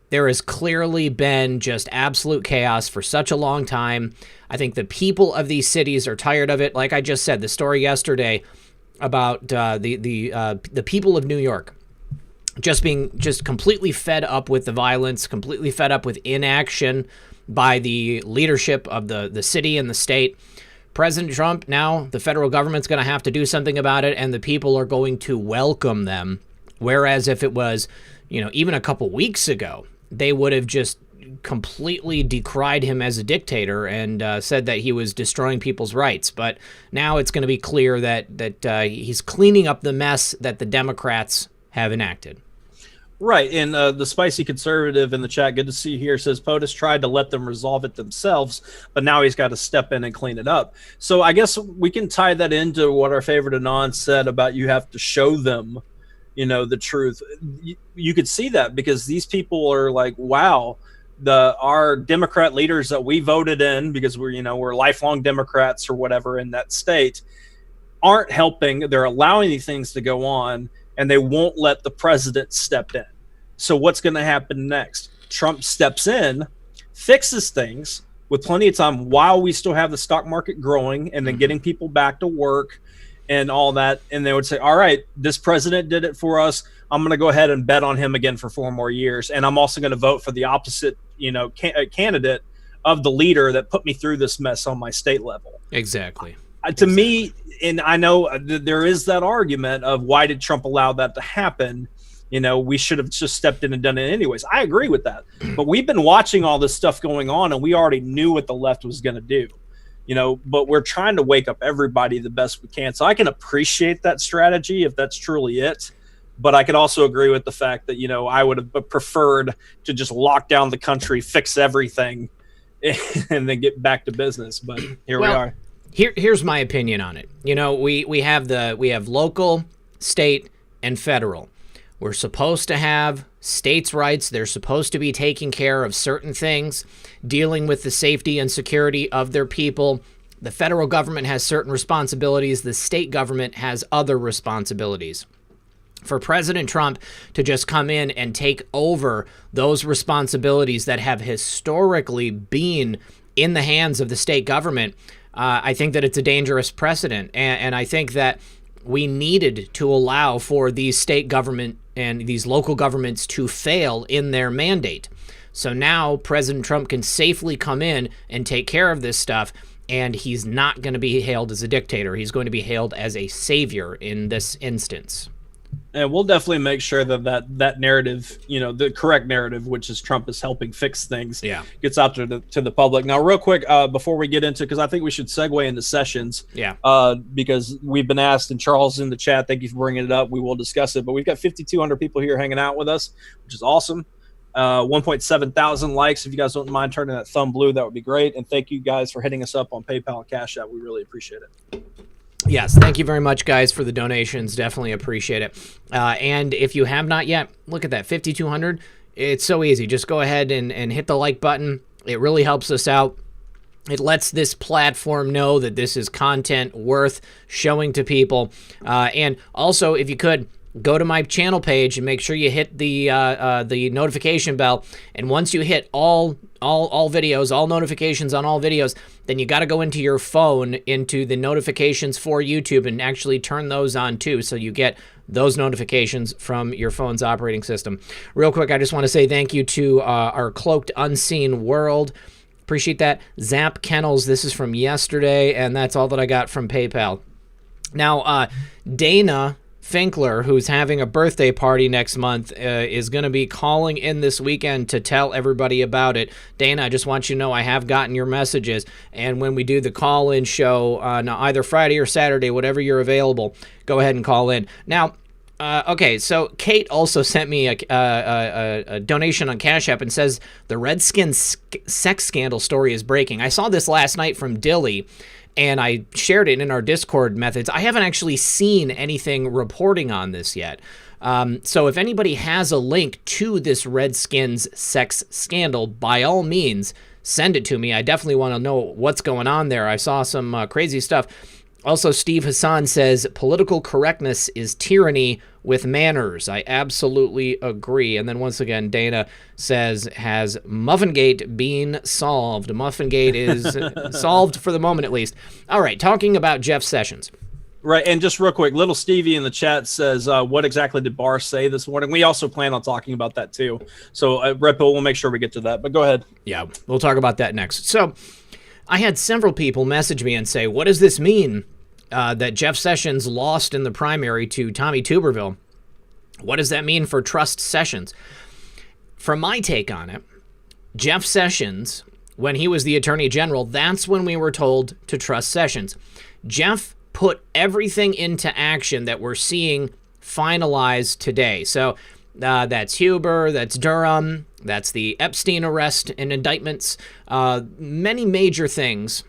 there has clearly been just absolute chaos for such a long time. I think the people of these cities are tired of it. Like I just said, the story yesterday about the people of New York just being completely fed up with the violence, completely fed up with inaction by the leadership of the city and the state. President Trump, now the federal government's going to have to do something about it, and the people are going to welcome them. Whereas if it was, you know, even a couple weeks ago, they would have just completely decried him as a dictator and said that he was destroying people's rights. But now it's going to be clear that he's cleaning up the mess that the Democrats have enacted. Right, and the spicy conservative in the chat, good to see here, says POTUS tried to let them resolve it themselves, but now he's got to step in and clean it up. So I guess we can tie that into what our favorite Anon said about you have to show them, the truth. You could see that because these people are like, wow, our Democrat leaders that we voted in because we're lifelong Democrats or whatever in that state aren't helping. They're allowing these things to go on, and they won't let the president step in. So what's going to happen next? Trump steps in, fixes things with plenty of time while we still have the stock market growing and then getting people back to work and all that. And they would say, all right, this president did it for us. I'm going to go ahead and bet on him again for 4 more years. And I'm also going to vote for the opposite, candidate of the leader that put me through this mess on my state level. Exactly. To me, and I know there is that argument of why did Trump allow that to happen? We should have just stepped in and done it anyways. I agree with that. But we've been watching all this stuff going on, and we already knew what the left was going to do. But we're trying to wake up everybody the best we can. So I can appreciate that strategy if that's truly it. But I could also agree with the fact that, I would have preferred to just lock down the country, fix everything, and then get back to business. But here we are. Here's my opinion on it. We have local, state, and federal. We're supposed to have states' rights. They're supposed to be taking care of certain things, dealing with the safety and security of their people. The federal government has certain responsibilities. The state government has other responsibilities. For President Trump to just come in and take over those responsibilities that have historically been in the hands of the state government, I think that it's a dangerous precedent. And I think that we needed to allow for these state government and these local governments to fail in their mandate. So now President Trump can safely come in and take care of this stuff, and he's not going to be hailed as a dictator. He's going to be hailed as a savior in this instance. And we'll definitely make sure that narrative, the correct narrative, which is Trump is helping fix things, gets out to the public. Now, real quick, before we get into, because I think we should segue into Sessions. Because we've been asked, and Charles in the chat, thank you for bringing it up. We will discuss it. But we've got 5,200 people here hanging out with us, which is awesome. 1.7 thousand likes. If you guys don't mind turning that thumb blue, that would be great. And thank you guys for hitting us up on PayPal and Cash App. We really appreciate it. Yes, thank you very much, guys, for the donations. Definitely appreciate it. And if you have not yet, look at that, 5,200. It's so easy. Just go ahead and hit the like button. It really helps us out. It lets this platform know that this is content worth showing to people. And also, if you could, go to my channel page and make sure you hit the notification bell. And once you hit all videos, all notifications on all videos, then you got to go into your phone, into the notifications for YouTube, and actually turn those on too, so you get those notifications from your phone's operating system. Real quick, I just want to say thank you to our Cloaked Unseen World. Appreciate that. Zap Kennels, this is from yesterday, and that's all that I got from PayPal. Now, Dana Finkler, who's having a birthday party next month, is going to be calling in this weekend to tell everybody about it. Dana, I just want you to know I have gotten your messages, and when we do the call-in show on either Friday or Saturday, whatever you're available, go ahead and call in. Now, okay, so Kate also sent me a donation on Cash App and says the Redskins sex scandal story is breaking. I saw this last night from Dilly, and I shared it in our Discord methods. I haven't actually seen anything reporting on this yet. So if anybody has a link to this Redskins sex scandal, by all means, send it to me. I definitely want to know what's going on there. I saw some crazy stuff. Also, Steve Hassan says, political correctness is tyranny with manners. I absolutely agree. And then once again, Dana says, has Muffingate been solved? Muffingate is solved for the moment, at least. All right, talking about Jeff Sessions. Right, and just real quick, little Stevie in the chat says, what exactly did Barr say this morning? We also plan on talking about that, too. So, Red Pill, we'll make sure we get to that. But go ahead. Yeah, we'll talk about that next. So, I had several people message me and say, what does this mean? That Jeff Sessions lost in the primary to Tommy Tuberville. What does that mean for Trust Sessions? From my take on it, Jeff Sessions, when he was the Attorney General, that's when we were told to trust Sessions. Jeff put everything into action that we're seeing finalized today. So that's Huber, that's Durham, that's the Epstein arrest and indictments, many major things,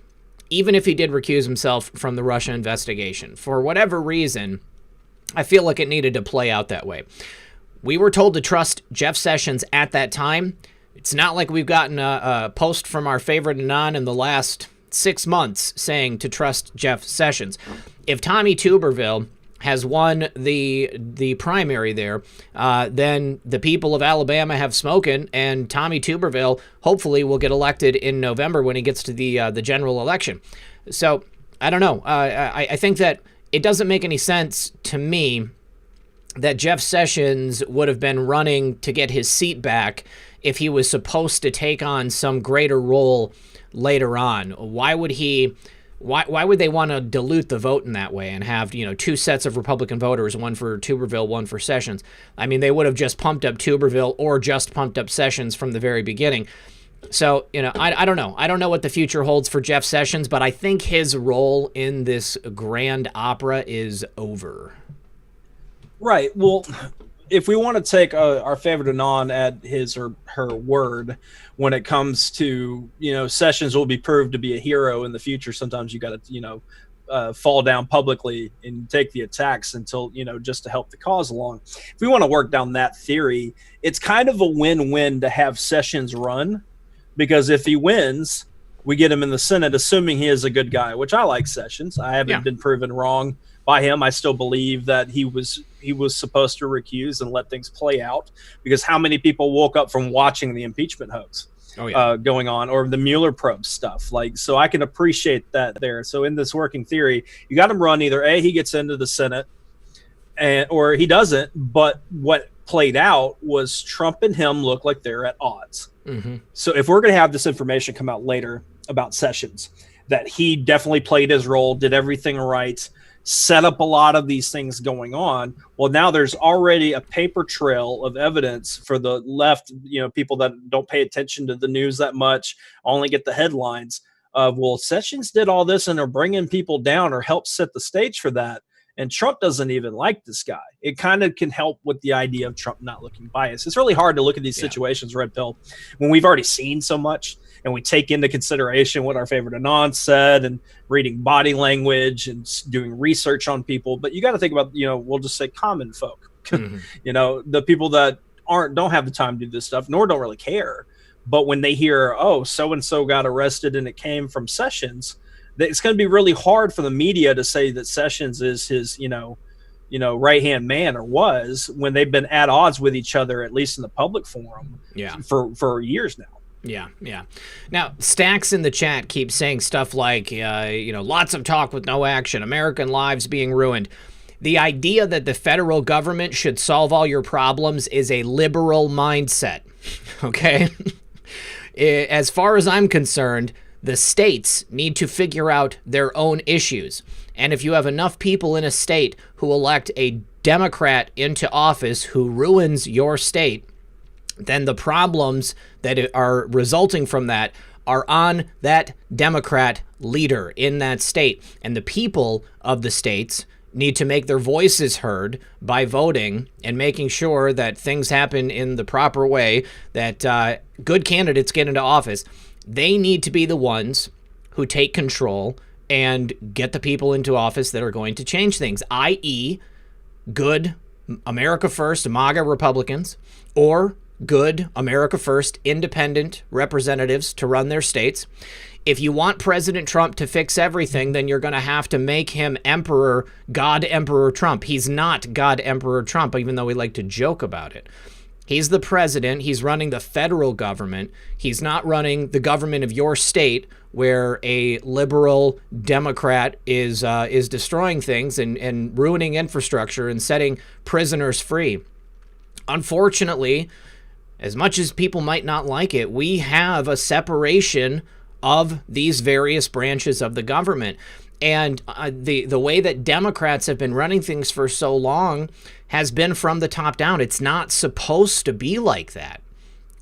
even if he did recuse himself from the Russia investigation. For whatever reason, I feel like it needed to play out that way. We were told to trust Jeff Sessions at that time. It's not like we've gotten a post from our favorite Anon in the last 6 months saying to trust Jeff Sessions. If Tommy Tuberville has won the primary there, then the people of Alabama have spoken, and Tommy Tuberville hopefully will get elected in November when he gets to the general election. So I don't know. I think that it doesn't make any sense to me that Jeff Sessions would have been running to get his seat back if he was supposed to take on some greater role later on. Why would they want to dilute the vote in that way and have, two sets of Republican voters, one for Tuberville, one for Sessions? I mean, they would have just pumped up Tuberville or just pumped up Sessions from the very beginning. So, I don't know. I don't know what the future holds for Jeff Sessions, but I think his role in this grand opera is over. Right. Well, if we want to take our favorite Anon at his or her word when it comes to, Sessions will be proved to be a hero in the future. Sometimes you got to, fall down publicly and take the attacks until, just to help the cause along. If we want to work down that theory, it's kind of a win-win to have Sessions run, because if he wins, we get him in the Senate, assuming he is a good guy, which I like Sessions. I haven't been proven wrong by him. I still believe that he was supposed to recuse and let things play out, because how many people woke up from watching the impeachment hoax going on, or the Mueller probe stuff? So I can appreciate that there. So in this working theory, you got him run, either A, he gets into the Senate, or he doesn't. But what played out was Trump and him look like they're at odds. Mm-hmm. So if we're going to have this information come out later about Sessions, that he definitely played his role, did everything right, set up a lot of these things going on. Well, now there's already a paper trail of evidence for the left, people that don't pay attention to the news that much, only get the headlines of, well, Sessions did all this and are bringing people down or helped set the stage for that. And Trump doesn't even like this guy. It kind of can help with the idea of Trump not looking biased. It's really hard to look at these situations, Red Pill, when we've already seen so much and we take into consideration what our favorite Anon said and reading body language and doing research on people. But you got to think about, we'll just say common folk, mm-hmm. The people that don't have the time to do this stuff, nor don't really care. But when they hear, oh, so-and-so got arrested and it came from Sessions, it's going to be really hard for the media to say that Sessions is his, right-hand man, or was, when they've been at odds with each other, at least in the public forum, for years now. Yeah. Now, Stacks in the chat keeps saying stuff like, lots of talk with no action, American lives being ruined. The idea that the federal government should solve all your problems is a liberal mindset, okay? As far as I'm concerned, the states need to figure out their own issues. And if you have enough people in a state who elect a Democrat into office who ruins your state, then the problems that are resulting from that are on that Democrat leader in that state. And the people of the states need to make their voices heard by voting and making sure that things happen in the proper way, that good candidates get into office. They need to be the ones who take control and get the people into office that are going to change things, i.e. good America First MAGA Republicans, or good America First independent representatives to run their states. If you want President Trump to fix everything, then you're going to have to make him Emperor, God Emperor Trump. He's not God Emperor Trump, even though we like to joke about it. He's the president. He's running the federal government. He's not running the government of your state, where a liberal Democrat is destroying things and ruining infrastructure and setting prisoners free. Unfortunately, as much as people might not like it, we have a separation of these various branches of the government. And the way that Democrats have been running things for so long has been from the top down. It's not supposed to be like that.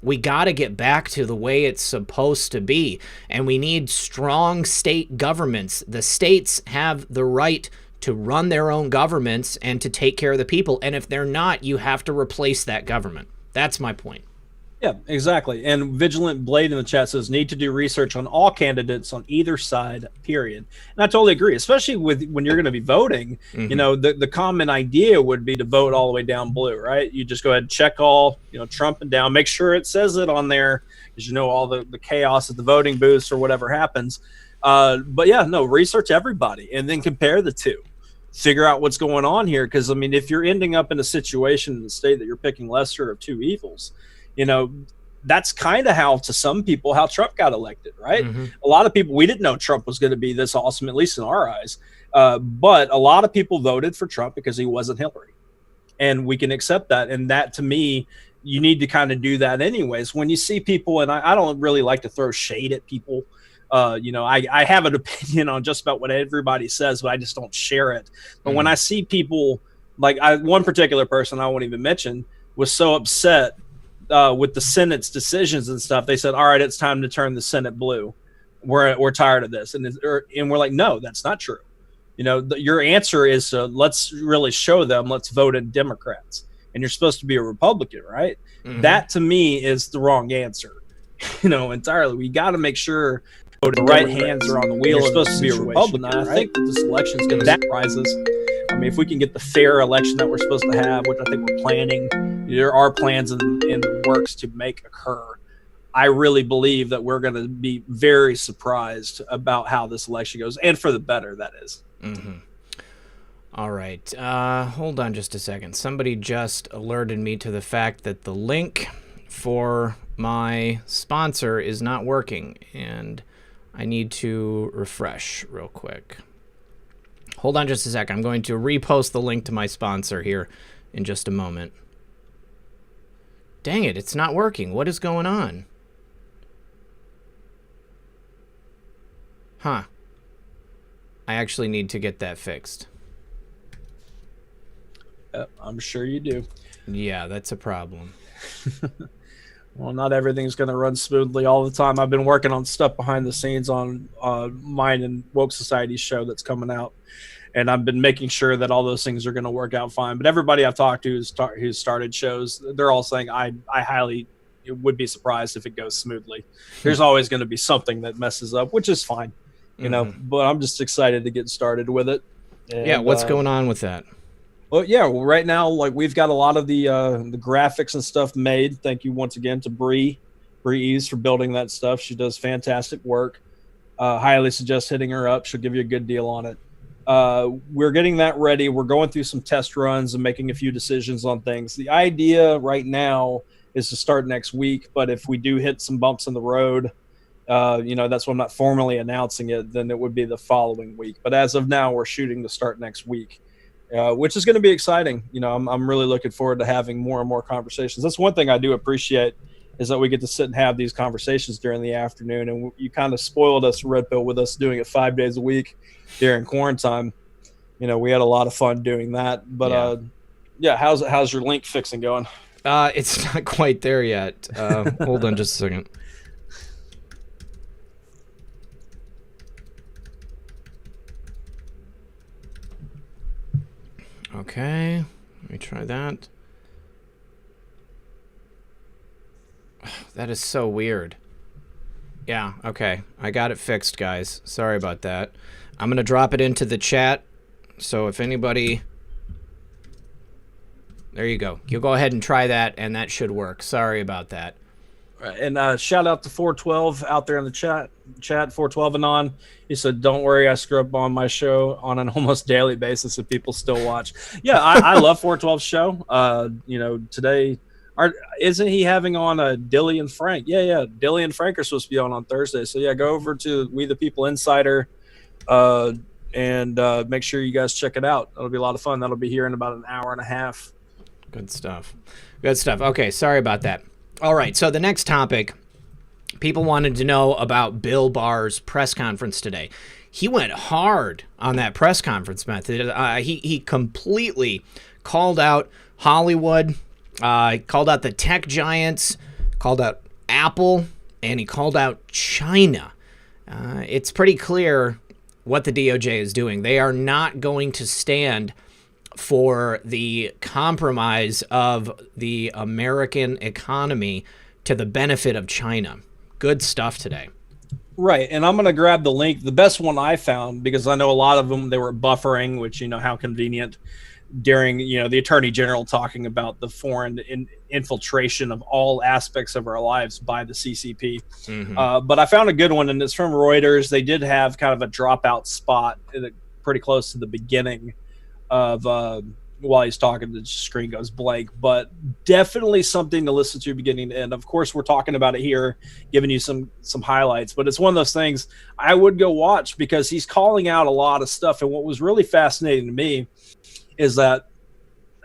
We got to get back to the way it's supposed to be. And we need strong state governments. The states have the right to run their own governments and to take care of the people. And if they're not, you have to replace that government. That's my point. Yeah, exactly. And Vigilant Blade in the chat says, need to do research on all candidates on either side, period. And I totally agree, especially with when you're going to be voting. You know, the common idea would be to vote all the way down blue, right? You just go ahead and check all, Trump and down, make sure it says it on there, because all the chaos at the voting booths or whatever happens. But yeah, no, research everybody and then compare the two. Figure out what's going on here. Because, I mean, if you're ending up in a situation in the state that you're picking lesser of two evils, that's kind of how Trump got elected, right? A lot of people, we didn't know Trump was going to be this awesome, at least in our eyes. But a lot of people voted for Trump because he wasn't Hillary. And we can accept that. And that, to me, you need to kind of do that anyways. When you see people, and I don't really like to throw shade at people. I have an opinion on just about what everybody says, but I just don't share it. But when I see people, like one particular person I won't even mention was so upset with the Senate's decisions and stuff, they said, all right, it's time to turn the Senate blue. We're tired of this. And we're like, no, that's not true. Your answer is let's really show them, let's vote in Democrats. And you're supposed to be a Republican, right? That to me is the wrong answer, entirely. We got to make sure the right hands are on the wheel. You're supposed to be a Republican. I think that this election is going to surprise us. I mean, if we can get the fair election that we're supposed to have, which I think we're planning, there are plans in the works to make occur. I really believe that we're going to be very surprised about how this election goes, and for the better, that is. All right. Hold on just a second. Somebody just alerted me to the fact that the link for my sponsor is not working, and I need to refresh real quick. Hold on just a sec. I'm going to repost the link to my sponsor here in just a moment. Dang it, it's not working. What is going on? Huh. I actually need to get that fixed. I'm sure you do. Yeah, that's a problem. Well, not everything's going to run smoothly all the time. I've been working on stuff behind the scenes on mine and Woke Society's show that's coming out. And I've been making sure that all those things are going to work out fine. But everybody I've talked to who's started shows, they're all saying I highly would be surprised if it goes smoothly. There's always going to be something that messes up, which is fine, but I'm just excited to get started with it. And, yeah, what's going on with that? Well, right now, like, we've got a lot of the graphics and stuff made. Thank you once again to Bree Eves for building that stuff. She does fantastic work. Highly suggest hitting her up. She'll give you a good deal on it. We're getting that ready. We're going through some test runs and making a few decisions on things. The idea right now is to start next week, but if we do hit some bumps in the road, that's why I'm not formally announcing it, then it would be the following week. But as of now, we're shooting to start next week, which is going to be exciting. I'm really looking forward to having more and more conversations. That's one thing I do appreciate, is that we get to sit and have these conversations during the afternoon. And you kind of spoiled us, Red Pill, with us doing it 5 days a week during quarantine. We had a lot of fun doing that. But how's your link fixing going? It's not quite there yet. Hold on just a second. Okay, let me try that. That is so weird. Yeah, okay. I got it fixed, guys. Sorry about that. I'm going to drop it into the chat. So if anybody... There you go. You'll go ahead and try that, and that should work. Sorry about that. And shout out to 412 out there in the chat 412 and on. He said, don't worry, I screw up on my show on an almost daily basis if people still watch. Yeah, I love 412's show. Today... isn't he having on Dilly and Frank? Yeah. Dilly and Frank are supposed to be on Thursday. So, yeah, go over to We the People Insider and make sure you guys check it out. That'll be a lot of fun. That'll be here in about an hour and a half. Good stuff. Okay, sorry about that. All right, so the next topic, people wanted to know about Bill Barr's press conference today. He went hard on that press conference method. He completely called out Hollywood, called out the tech giants, called out Apple, and he called out China. It's pretty clear what the DOJ is doing. They are not going to stand for the compromise of the American economy to the benefit of China. Good stuff today. Right, and I'm going to grab the link. The best one I found, because I know a lot of them, they were buffering, which, how convenient during, the Attorney General talking about the foreign infiltration of all aspects of our lives by the CCP. Mm-hmm. But I found a good one, and it's from Reuters. They did have kind of a dropout spot pretty close to the beginning of while he's talking, the screen goes blank, but definitely something to listen to beginning to end. Of course, we're talking about it here, giving you some highlights, but it's one of those things I would go watch because he's calling out a lot of stuff. And what was really fascinating to me is that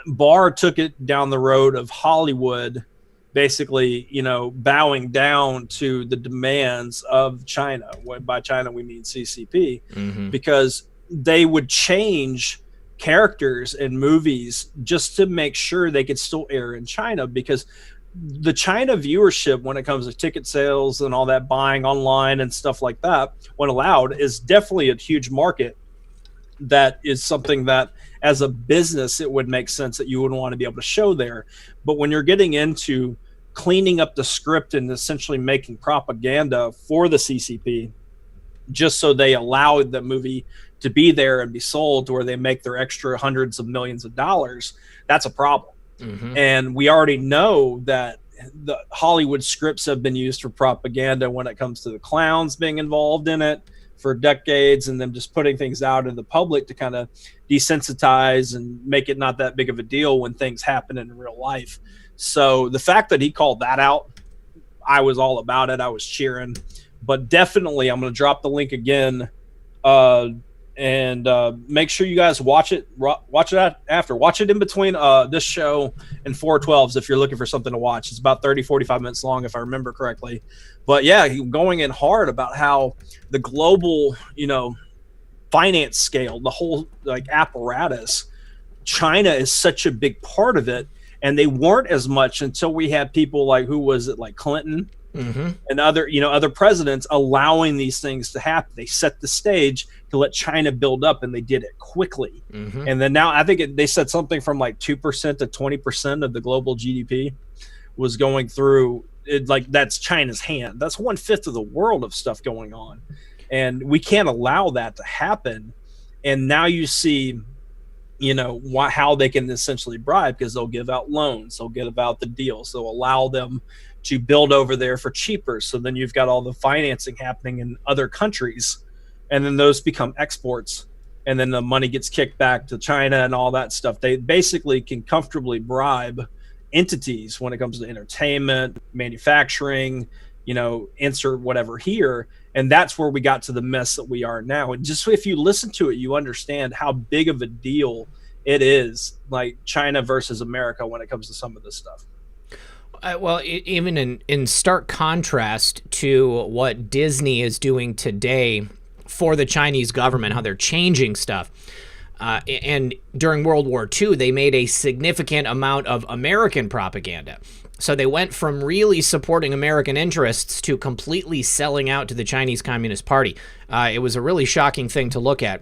Barr took it down the road of Hollywood, basically, bowing down to the demands of China. By China, we mean CCP, mm-hmm. because they would change characters in movies just to make sure they could still air in China, because the China viewership when it comes to ticket sales and all that buying online and stuff like that, when allowed, is definitely a huge market. That is something that as a business, it would make sense that you would want to be able to show there. But when you're getting into cleaning up the script and essentially making propaganda for the CCP, just so they allow the movie to be there and be sold to where they make their extra hundreds of millions of dollars, that's a problem. Mm-hmm. And we already know that the Hollywood scripts have been used for propaganda when it comes to the clowns being involved in it for decades, and them just putting things out in the public to kind of desensitize and make it not that big of a deal when things happen in real life. So the fact that he called that out, I was all about it. I was cheering. But definitely, I'm going to drop the link again, and make sure you guys watch it. Watch it after. Watch it in between this show and 412s if you're looking for something to watch. It's about 30, 45 minutes long, if I remember correctly. But yeah, going in hard about how the global, finance scale, the whole apparatus, China is such a big part of it, and they weren't as much until we had people like Clinton. Mm-hmm. And other presidents allowing these things to happen. They set the stage to let China build up, and they did it quickly. Mm-hmm. And then now I think they said something from 2% to 20% of the global GDP was going through it. That's China's hand. That's 1/5 of the world of stuff going on, and we can't allow that to happen. And now you see, how they can essentially bribe, because they'll give out loans, they'll give out the deals, they'll allow them to build over there for cheaper. So then you've got all the financing happening in other countries, and then those become exports, and then the money gets kicked back to China and all that stuff. They basically can comfortably bribe entities when it comes to entertainment, manufacturing, insert whatever here. And that's where we got to the mess that we are now. And just if you listen to it, you understand how big of a deal it is, China versus America when it comes to some of this stuff. Even in stark contrast to what Disney is doing today for the Chinese government, how they're changing stuff. And during World War II, they made a significant amount of American propaganda. So they went from really supporting American interests to completely selling out to the Chinese Communist Party. It was a really shocking thing to look at.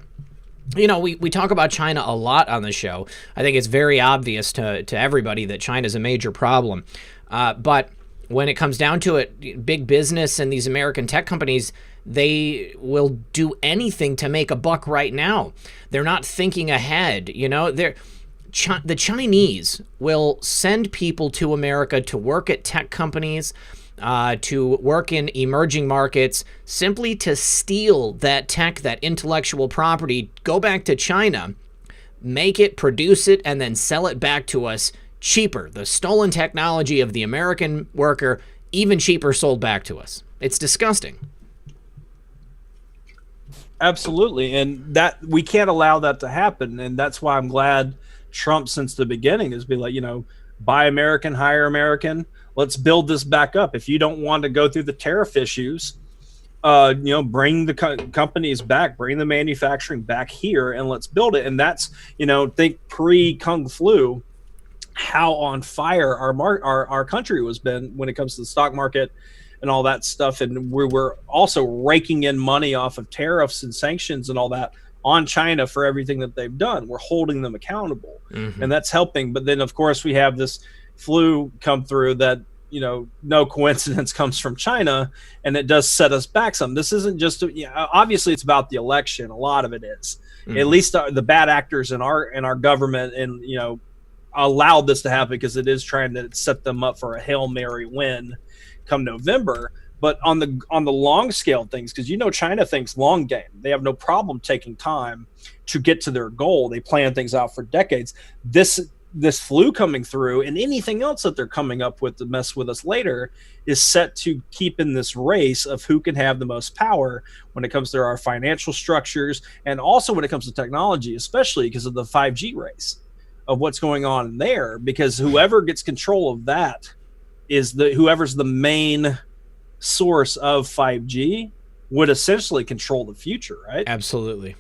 We talk about China a lot on the show. I think it's very obvious to everybody that China is a major problem. But when it comes down to it, big business and these American tech companies, they will do anything to make a buck right now. They're not thinking ahead. The Chinese will send people to America to work at tech companies, to work in emerging markets, simply to steal that tech, that intellectual property, go back to China, make it, produce it, and then sell it back to us cheaper. The stolen technology of the American worker, even cheaper, sold back to us. It's disgusting. Absolutely. And that we can't allow that to happen. And that's why I'm glad Trump, since the beginning, has been buy American, hire American. Let's build this back up. If you don't want to go through the tariff issues, bring the companies back, bring the manufacturing back here, and let's build it. And that's, think pre-Kung Flu. how on fire our country was been when it comes to the stock market and all that stuff. And we were also raking in money off of tariffs and sanctions and all that on China for everything that they've done. We're holding them accountable, and that's helping. But then, of course, we have this flu come through that, no coincidence comes from China, and it does set us back some. This isn't just, obviously it's about the election. A lot of it is. At least the bad actors in our government and, allowed this to happen because it is trying to set them up for a Hail Mary win come November. But on the long scale things, because China thinks long game. They have no problem taking time to get to their goal. They plan things out for decades. This flu coming through and anything else that they're coming up with to mess with us later is set to keep in this race of who can have the most power when it comes to our financial structures, and also when it comes to technology, especially because of the 5G race of what's going on there. Because whoever gets control of that is whoever's the main source of 5G would essentially control the future, right? Absolutely.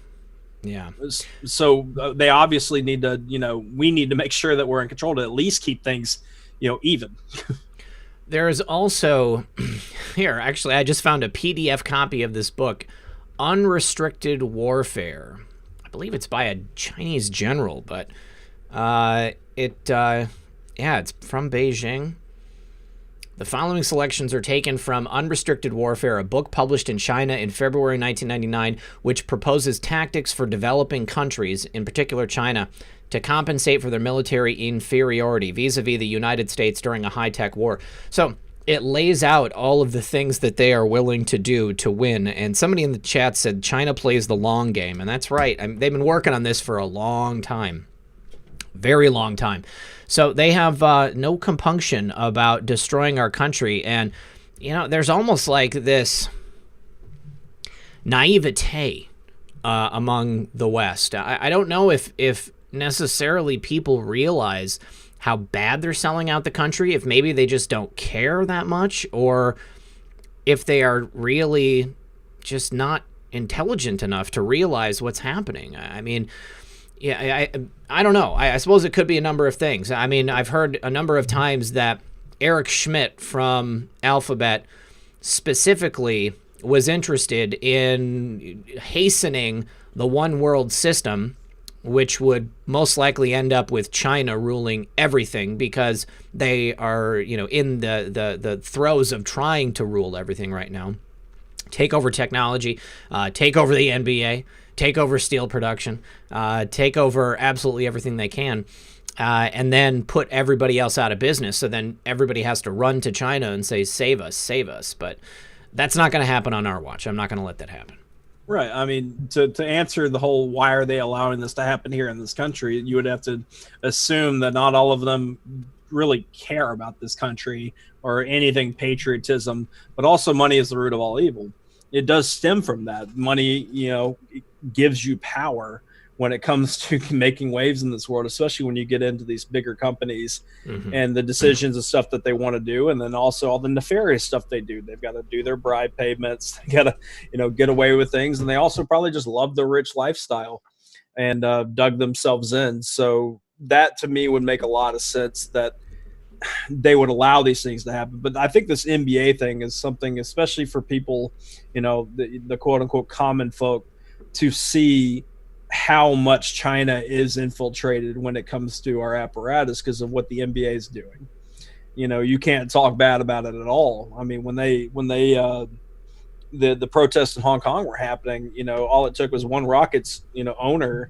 Yeah. So they obviously need to, we need to make sure that we're in control to at least keep things, even. There's also here, actually, I just found a PDF copy of this book, Unrestricted Warfare. I believe it's by a Chinese general, but it's from Beijing. The following selections are taken from Unrestricted Warfare, a book published in China in February 1999, which proposes tactics for developing countries, in particular China, to compensate for their military inferiority vis-a-vis the United States during a high-tech war. So it lays out all of the things that they are willing to do to win. And somebody in the chat said China plays the long game, and that's right. They've been working on this for a long time. Very long time. So they have no compunction about destroying our country. And, there's almost like this naivete among the West. I don't know if necessarily people realize how bad they're selling out the country, if maybe they just don't care that much, or if they are really just not intelligent enough to realize what's happening. I mean, yeah, I don't know. I suppose it could be a number of things. I mean, I've heard a number of times that Eric Schmidt from Alphabet specifically was interested in hastening the one world system, which would most likely end up with China ruling everything because they are, in the throes of trying to rule everything right now. Take over technology, take over the NBA, take over steel production, take over absolutely everything they can, and then put everybody else out of business. So then everybody has to run to China and say, save us, save us. But that's not going to happen on our watch. I'm not going to let that happen. Right. I mean, to answer the whole why are they allowing this to happen here in this country, you would have to assume that not all of them really care about this country or anything patriotism, but also money is the root of all evil. It does stem from that. Money, gives you power when it comes to making waves in this world, especially when you get into these bigger companies and the decisions and stuff that they want to do. And then also all the nefarious stuff they do. They've got to do their bribe payments. They got to, get away with things. And they also probably just love the rich lifestyle and dug themselves in. So that to me would make a lot of sense that they would allow these things to happen. But I think this NBA thing is something, especially for people, the quote unquote common folk, to see how much China is infiltrated when it comes to our apparatus because of what the NBA is doing. You can't talk bad about it at all. I mean, when the protests in Hong Kong were happening, all it took was one Rockets, owner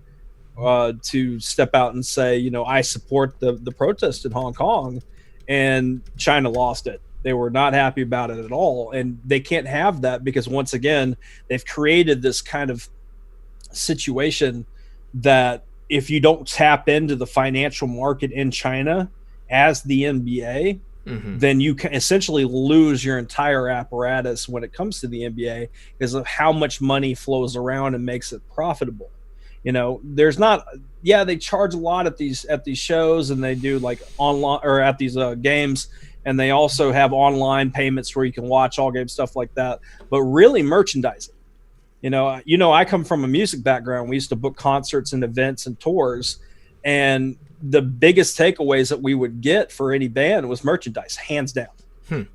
to step out and say, I support the protest in Hong Kong, and China lost it. They were not happy about it at all. And they can't have that because once again, they've created this kind of situation that if you don't tap into the financial market in China as the NBA, then you can essentially lose your entire apparatus when it comes to the NBA because of how much money flows around and makes it profitable. There's not, they charge a lot at these shows, and they do like online or at these games, and they also have online payments where you can watch all game stuff like that. But really merchandising. I come from a music background. We used to book concerts and events and tours, and the biggest takeaways that we would get for any band was merchandise, hands down.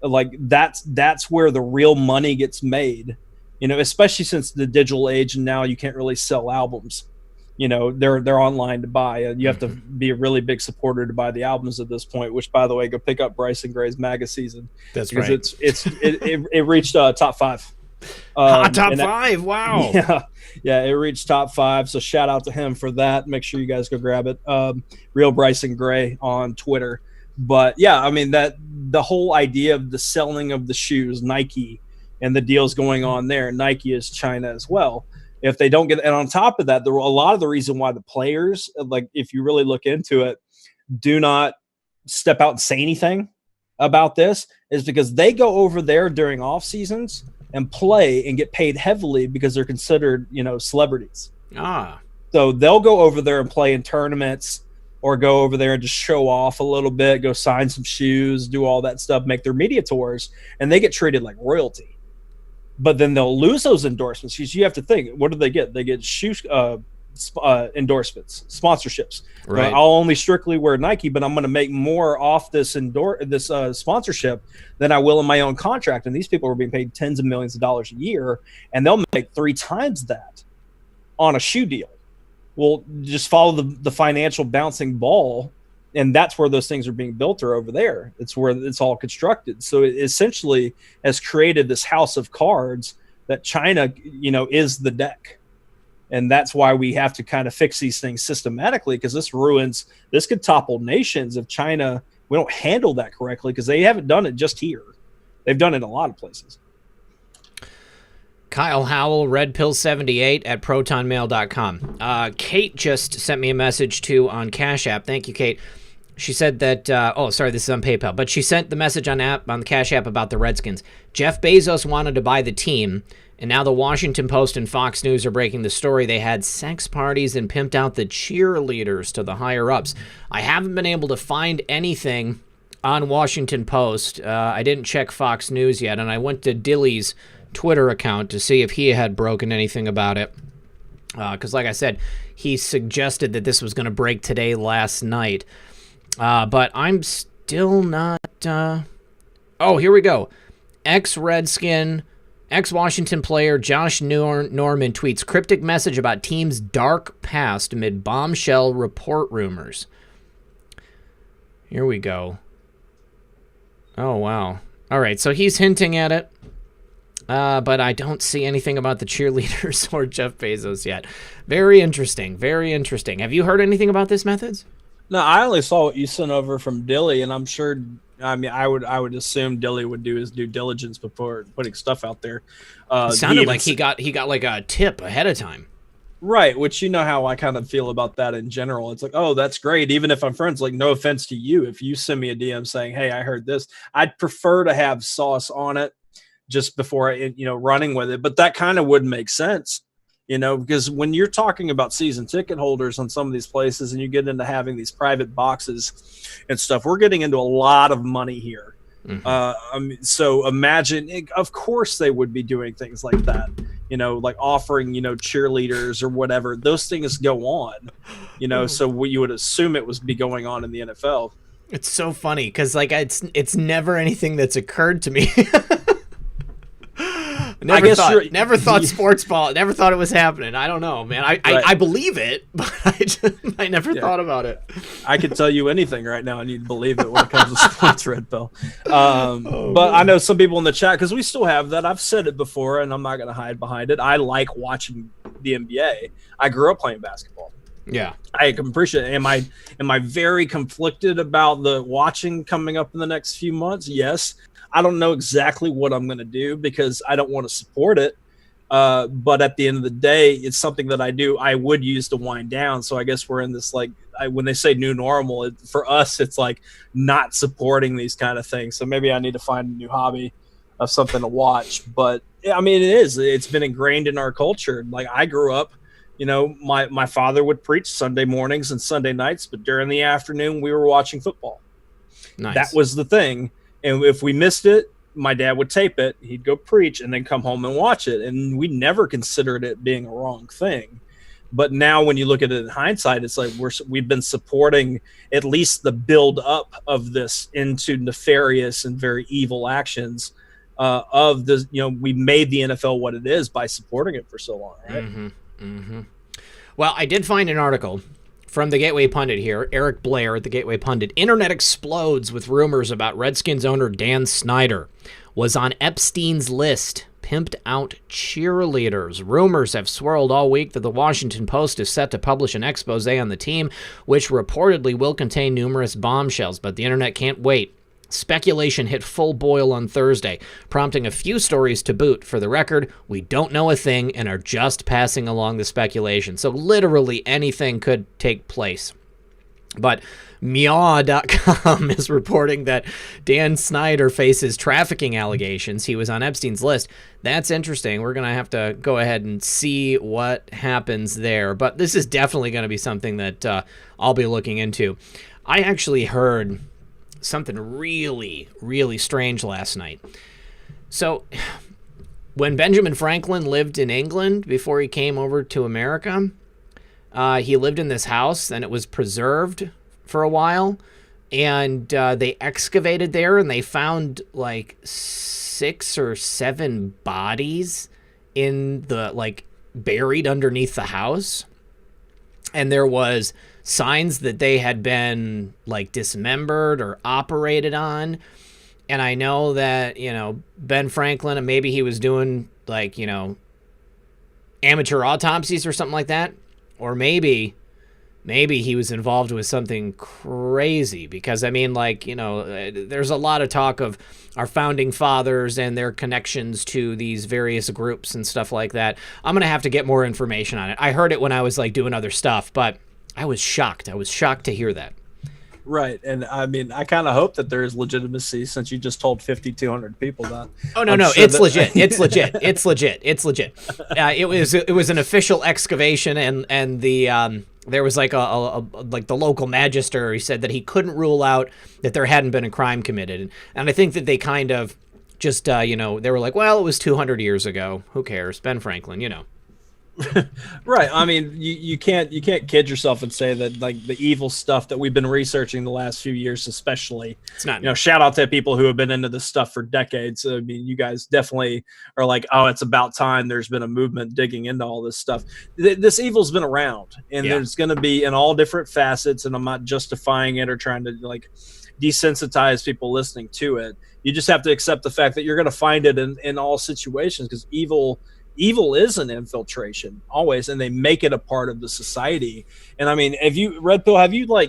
Like that's where the real money gets made, you know, especially since the digital age, and now you can't really sell albums. You know, they're online to buy, and you have to be a really big supporter to buy the albums at this point. Which, by the way, go pick up Bryson Gray's MAGA season. That's because right. It reached top 5. Top 5. Wow. Yeah, it reached top 5. So shout out to him for that. Make sure you guys go grab it. Real Bryson Gray on Twitter. But yeah, I mean, that the whole idea of the selling of the shoes, Nike, and the deals going on there. Nike is China as well. If they don't get, and on top of that, there were a lot of the reason why the players, like if you really look into it, do not step out and say anything about this, is because they go over there during off seasons and play and get paid heavily because they're considered, you know, celebrities. So they'll go over there and play in tournaments, or go over there and just show off a little bit, go sign some shoes, do all that stuff, make their media tours, and they get treated like royalty. But then they'll lose those endorsements. You have to think, what do they get? They get shoe endorsements, sponsorships. Right. I'll only strictly wear Nike, but I'm going to make more off this sponsorship than I will in my own contract. And these people are being paid tens of millions of dollars a year, and they'll make 3 times that on a shoe deal. Well, just follow the financial bouncing ball, and that's where those things are being built, or over there. It's where it's all constructed. So it essentially has created this house of cards that China, you know, is the deck. And that's why we have to kind of fix these things systematically, because this could topple nations if China, we don't handle that correctly, because they haven't done it just here. They've done it in a lot of places. Kyle Howell, redpill78 at protonmail.com. Kate just sent me a message too on Cash App. Thank you, Kate. She said that, this is on PayPal, but she sent the message on the Cash App about the Redskins. Jeff Bezos wanted to buy the team, and now the Washington Post and Fox News are breaking the story. They had sex parties and pimped out the cheerleaders to the higher-ups. I haven't been able to find anything on Washington Post. I didn't check Fox News yet, and I went to Dilly's Twitter account to see if he had broken anything about it. Because like I said, he suggested that this was going to break today last night. But I'm still not... Oh, here we go. Ex-Redskin, ex-Washington player Josh Norman tweets cryptic message about team's dark past amid bombshell report rumors. Here we go. Oh, wow. All right, so he's hinting at it. But I don't see anything about the cheerleaders or Jeff Bezos yet. Very interesting. Very interesting. Have you heard anything about this, Methods? No, I only saw what you sent over from Dilly, and I'm sure. I mean, I would assume Dilly would do his due diligence before putting stuff out there. It sounded like he got like a tip ahead of time. Right, which you know how I kind of feel about that in general. It's like, oh, that's great. Even if I'm friends, like, no offense to you, if you send me a DM saying, hey, I heard this, I'd prefer to have sauce on it just before running with it. But that kind of would make sense, because when you're talking about season ticket holders on some of these places and you get into having these private boxes and stuff, we're getting into a lot of money here. Mm-hmm. So imagine, of course they would be doing things like that, like offering, cheerleaders or whatever. Those things go on, so you would assume it was be going on in the NFL. It's so funny because it's never anything that's occurred to me. Never thought sports ball. Never thought it was happening. I don't know, man. I believe it, but I never thought about it. I could tell you anything right now, and you'd believe it when it comes to sports, Red Pill. But I know some people in the chat, because we still have that. I've said it before, and I'm not going to hide behind it. I like watching the NBA. I grew up playing basketball. Yeah, I can appreciate it. Am I very conflicted about the watching coming up in the next few months? Yes. I don't know exactly what I'm going to do because I don't want to support it. But at the end of the day, it's something that I would use to wind down. So I guess we're in this, when they say new normal, for us, it's like not supporting these kind of things. So maybe I need to find a new hobby of something to watch. But I mean, it's been ingrained in our culture. Like I grew up, my father would preach Sunday mornings and Sunday nights, but during the afternoon we were watching football. Nice. That was the thing. And if we missed it, my dad would tape it. He'd go preach and then come home and watch it. And we never considered it being a wrong thing. But now when you look at it in hindsight, it's like we've been supporting at least the build up of this into nefarious and very evil actions of the, we made the NFL what it is by supporting it for so long, right? Mm-hmm. Mm-hmm. Well, I did find an article from the Gateway Pundit here, Eric Blair at the Gateway Pundit. Internet explodes with rumors about Redskins owner Dan Snyder was on Epstein's list. Pimped out cheerleaders. Rumors have swirled all week that the Washington Post is set to publish an expose on the team, which reportedly will contain numerous bombshells, but the internet can't wait. Speculation hit full boil on Thursday, prompting a few stories to boot. For the record, we don't know a thing and are just passing along the speculation. So literally anything could take place. But Meow.com is reporting that Dan Snyder faces trafficking allegations. He was on Epstein's list. That's interesting. We're going to have to go ahead and see what happens there. But this is definitely going to be something that I'll be looking into. I actually heard something really, really strange last night. So when Benjamin Franklin lived in England before he came over to America, he lived in this house and it was preserved for a while, and they excavated there and they found like 6 or 7 bodies in the buried underneath the house, and there was signs that they had been dismembered or operated on. And I know that Ben Franklin, and maybe he was doing amateur autopsies or something like that, or maybe he was involved with something crazy, because there's a lot of talk of our founding fathers and their connections to these various groups and stuff like that. I'm going to have to get more information on it. I heard it when I was doing other stuff, but I was shocked. I was shocked to hear that. Right. And I kind of hope that there is legitimacy, since you just told 5,200 people that. Oh, no, it's legit. It's legit. It's legit. It's legit. It was an official excavation, and the there was the local magister. He said that he couldn't rule out that there hadn't been a crime committed. And I think that they kind of just, they were like, well, it was 200 years ago. Who cares? Ben Franklin, Right. You can't kid yourself and say that the evil stuff that we've been researching the last few years, especially, it's not, shout out to people who have been into this stuff for decades. I mean, you guys definitely are like, oh, it's about time there's been a movement digging into all this stuff. This evil's been around, and there's going to be in all different facets, and I'm not justifying it or trying to desensitize people listening to it. You just have to accept the fact that you're going to find it in all situations, because evil is an infiltration always, and they make it a part of the society. And have you, Red Pill,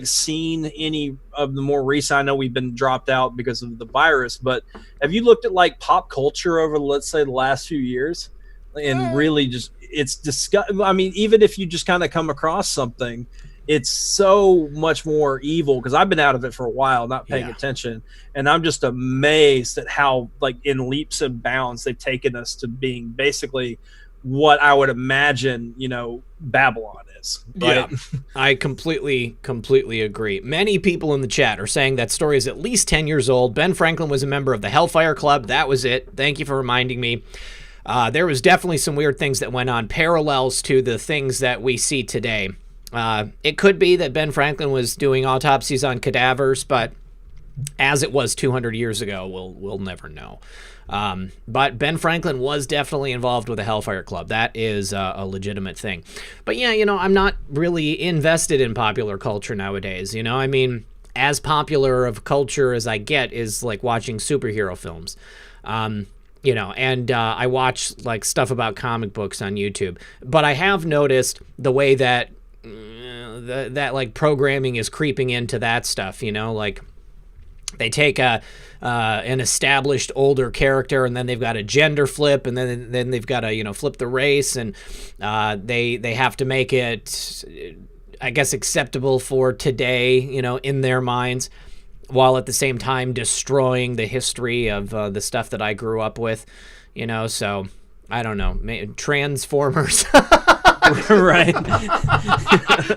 seen any of the more recent, I know we've been dropped out because of the virus, but have you looked at pop culture over, let's say, the last few years, and really just, it's disgusting. Even if you just kind of come across something, it's so much more evil, because I've been out of it for a while, not paying attention, and I'm just amazed at how in leaps and bounds they've taken us to being basically what I would imagine Babylon is, right? Yeah, I completely agree. Many people in the chat are saying that story is at least 10 years old. Ben Franklin was a member of the Hellfire Club. That was it. Thank you for reminding me. There was definitely some weird things that went on, parallels to the things that we see today. It could be that Ben Franklin was doing autopsies on cadavers, but as it was 200 years ago, we'll never know. But Ben Franklin was definitely involved with the Hellfire Club. That is a legitimate thing. But yeah, I'm not really invested in popular culture nowadays. As popular of culture as I get is watching superhero films. And I watch stuff about comic books on YouTube. But I have noticed the way that that programming is creeping into that stuff. They take an established older character, and then they've got a gender flip, and then they've got to flip the race, and they have to make it, I guess, acceptable for today, in their minds, while at the same time destroying the history of the stuff that I grew up with. So I don't know, Transformers. Right.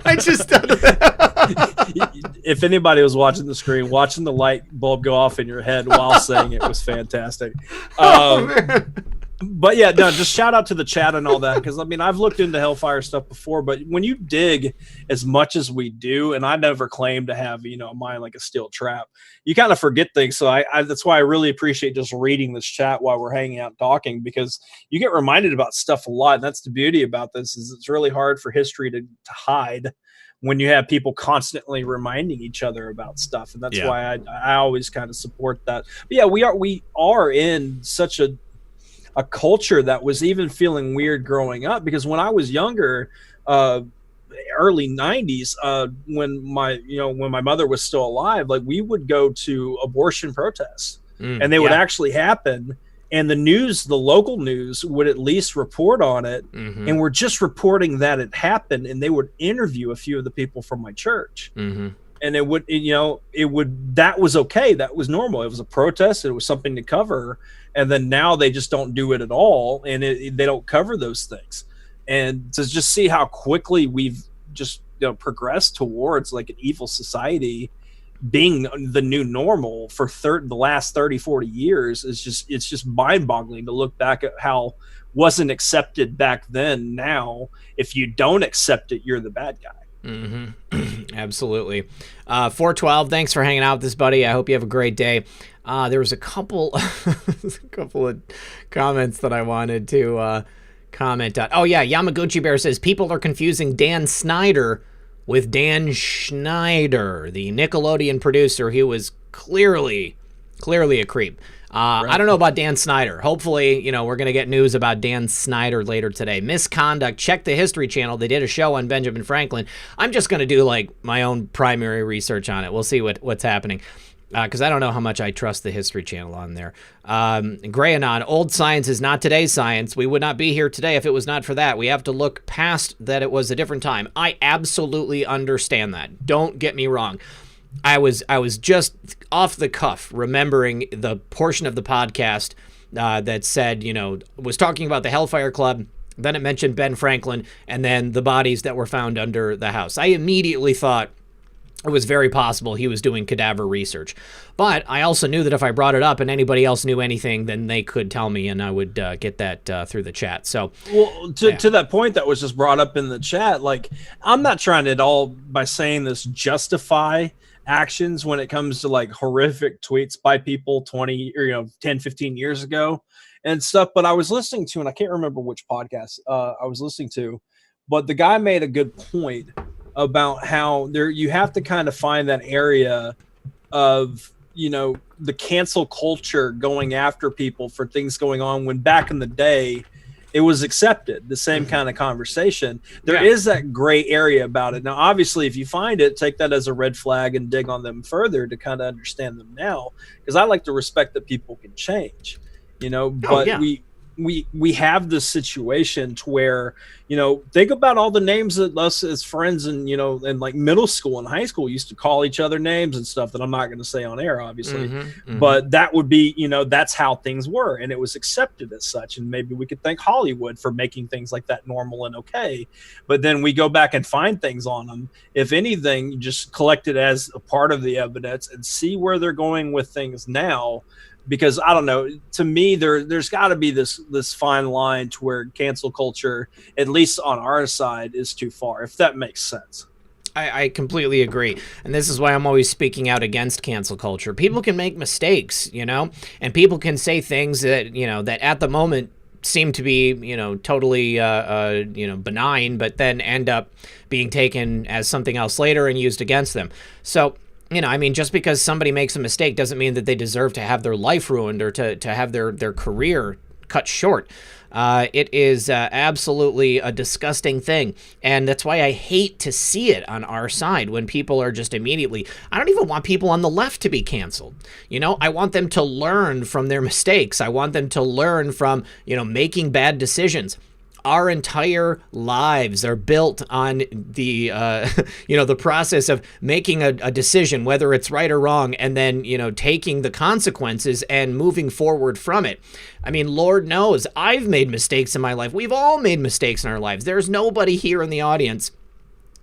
I just done that. If anybody was watching the screen, watching the light bulb go off in your head while saying it was fantastic. Man. But yeah, no, just shout out to the chat and all that, because I mean, I've looked into Hellfire stuff before, but when you dig as much as we do, and I never claim to have, you know, a mind like a steel trap, you kind of forget things. So I that's why I really appreciate just reading this chat while we're hanging out and talking, because you get reminded about stuff a lot. And that's the beauty about this, is it's really hard for history to hide when you have people constantly reminding each other about stuff. And that's why I always kind of support that. But yeah, we are in such a culture that was even feeling weird growing up, because when I was younger, early 90s, when my mother was still alive, like, we would go to abortion protests, and they would actually happen, and the local news would at least report on it, and we're just reporting that it happened, and they would interview a few of the people from my church. And that was okay. That was normal. It was a protest. It was something to cover. And then now they just don't do it at all. And they don't cover those things. And to just see how quickly we've just progressed towards like an evil society being the new normal for the last 30, 40 years it's just mind boggling to look back at how wasn't accepted back then. Now, if you don't accept it, you're the bad guy. Absolutely. 412, thanks for hanging out with us, buddy. I hope you have a great day. There was a couple of comments that I wanted to comment on. Oh yeah, Yamaguchi Bear says people are confusing Dan Snyder with Dan Schneider, the Nickelodeon producer who was clearly a creep. I don't know about Dan Snyder. Hopefully, we're going to get news about Dan Snyder later today. Misconduct. Check the History Channel. They did a show on Benjamin Franklin. I'm just going to do like my own primary research on it. We'll see what's happening, because I don't know how much I trust the History Channel on there. Gray Anon. Old science is not today's science. We would not be here today if it was not for that. We have to look past that it was a different time. I absolutely understand that. Don't get me wrong. I was just off the cuff remembering the portion of the podcast that said, was talking about the Hellfire Club. Then it mentioned Ben Franklin and then the bodies that were found under the house. I immediately thought it was very possible he was doing cadaver research. But I also knew that if I brought it up and anybody else knew anything, then they could tell me and I would get that through the chat. So, well, to that point that was just brought up in the chat, like, I'm not trying at all by saying this justify actions when it comes to like horrific tweets by people 20 or 10, 15 years ago and stuff. But I was listening to, and I can't remember which podcast I was listening to, but the guy made a good point about how you have to kind of find that area of the cancel culture going after people for things going on when back in the day it was accepted, the same kind of conversation. There is that gray area about it. Now, obviously, if you find it, take that as a red flag and dig on them further to kind of understand them now, because I like to respect that people can change, but we have this situation to where, think about all the names that us as friends and, in like middle school and high school used to call each other names and stuff that I'm not going to say on air, obviously, but that would be, that's how things were. And it was accepted as such. And maybe we could thank Hollywood for making things like that normal and okay. But then we go back and find things on them. If anything, you just collect it as a part of the evidence and see where they're going with things now. Because I don't know, to me, there's got to be this fine line to where cancel culture, at least on our side, is too far, if that makes sense. I completely agree. And this is why I'm always speaking out against cancel culture. People can make mistakes, and people can say things that, that at the moment seem to be, totally, benign, but then end up being taken as something else later and used against them. So, just because somebody makes a mistake doesn't mean that they deserve to have their life ruined or to have their career cut short. It is absolutely a disgusting thing. And that's why I hate to see it on our side when people are just immediately, I don't even want people on the left to be canceled. I want them to learn from their mistakes. I want them to learn from, making bad decisions. Our entire lives are built on the, the process of making a decision, whether it's right or wrong, and then, taking the consequences and moving forward from it. I mean, Lord knows I've made mistakes in my life. We've all made mistakes in our lives. There's nobody here in the audience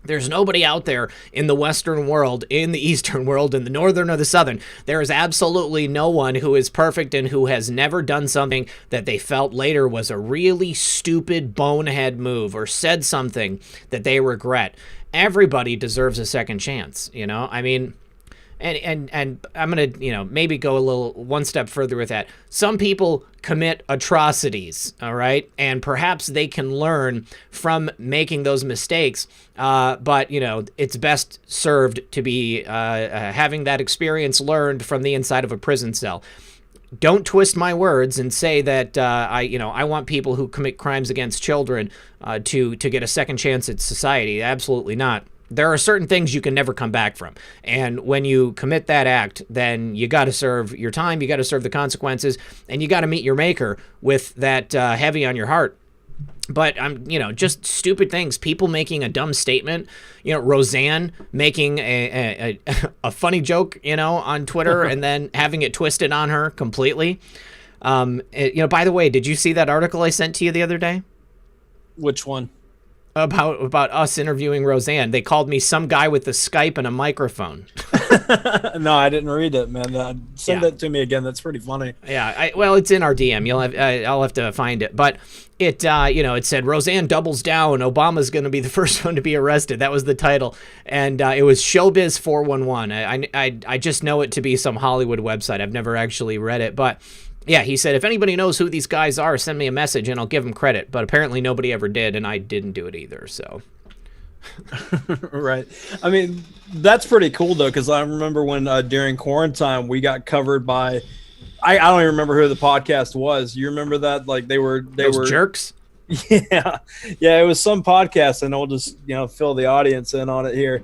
There's nobody out there in the Western world, in the Eastern world, in the Northern or the Southern. There is absolutely no one who is perfect and who has never done something that they felt later was a really stupid bonehead move or said something that they regret. Everybody deserves a second chance, you know? I mean, and I'm going to, you know, maybe go a little one step further with that. Some people commit atrocities, all right? And perhaps they can learn from making those mistakes. But, you know, it's best served to be having that experience learned from the inside of a prison cell. Don't twist my words and say that I want people who commit crimes against children to get a second chance at society. Absolutely not. There are certain things you can never come back from. And when you commit that act, then you got to serve your time, you got to serve the consequences, and you got to meet your maker with that heavy on your heart. But just stupid things. People making a dumb statement. You know, Roseanne making a funny joke, you know, on Twitter and then having it twisted on her completely. By the way, did you see that article I sent to you the other day? Which one? About us interviewing Roseanne. They called me some guy with a Skype and a microphone. No, I didn't read it, man. Send that to me again. That's pretty funny. Yeah, it's in our DM. I'll have to find it. But it said Roseanne doubles down. Obama's going to be the first one to be arrested. That was the title, and it was Showbiz 411. I just know it to be some Hollywood website. I've never actually read it, but. Yeah, he said, if anybody knows who these guys are, send me a message and I'll give them credit. But apparently nobody ever did, and I didn't do it either, so. Right. I mean, that's pretty cool, though, because I remember when during quarantine we got covered by, I don't even remember who the podcast was. You remember that? Like, they were jerks? Yeah. Yeah, it was some podcast, and I'll just, fill the audience in on it here.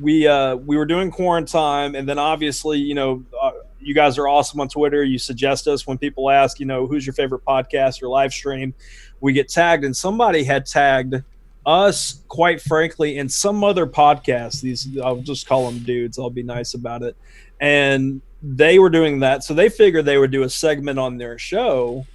We were doing quarantine, and then obviously, you guys are awesome on Twitter. You suggest us when people ask, who's your favorite podcast or live stream. We get tagged, and somebody had tagged us, quite frankly, in some other podcast. I'll just call them dudes. I'll be nice about it. And they were doing that. So they figured they would do a segment on their show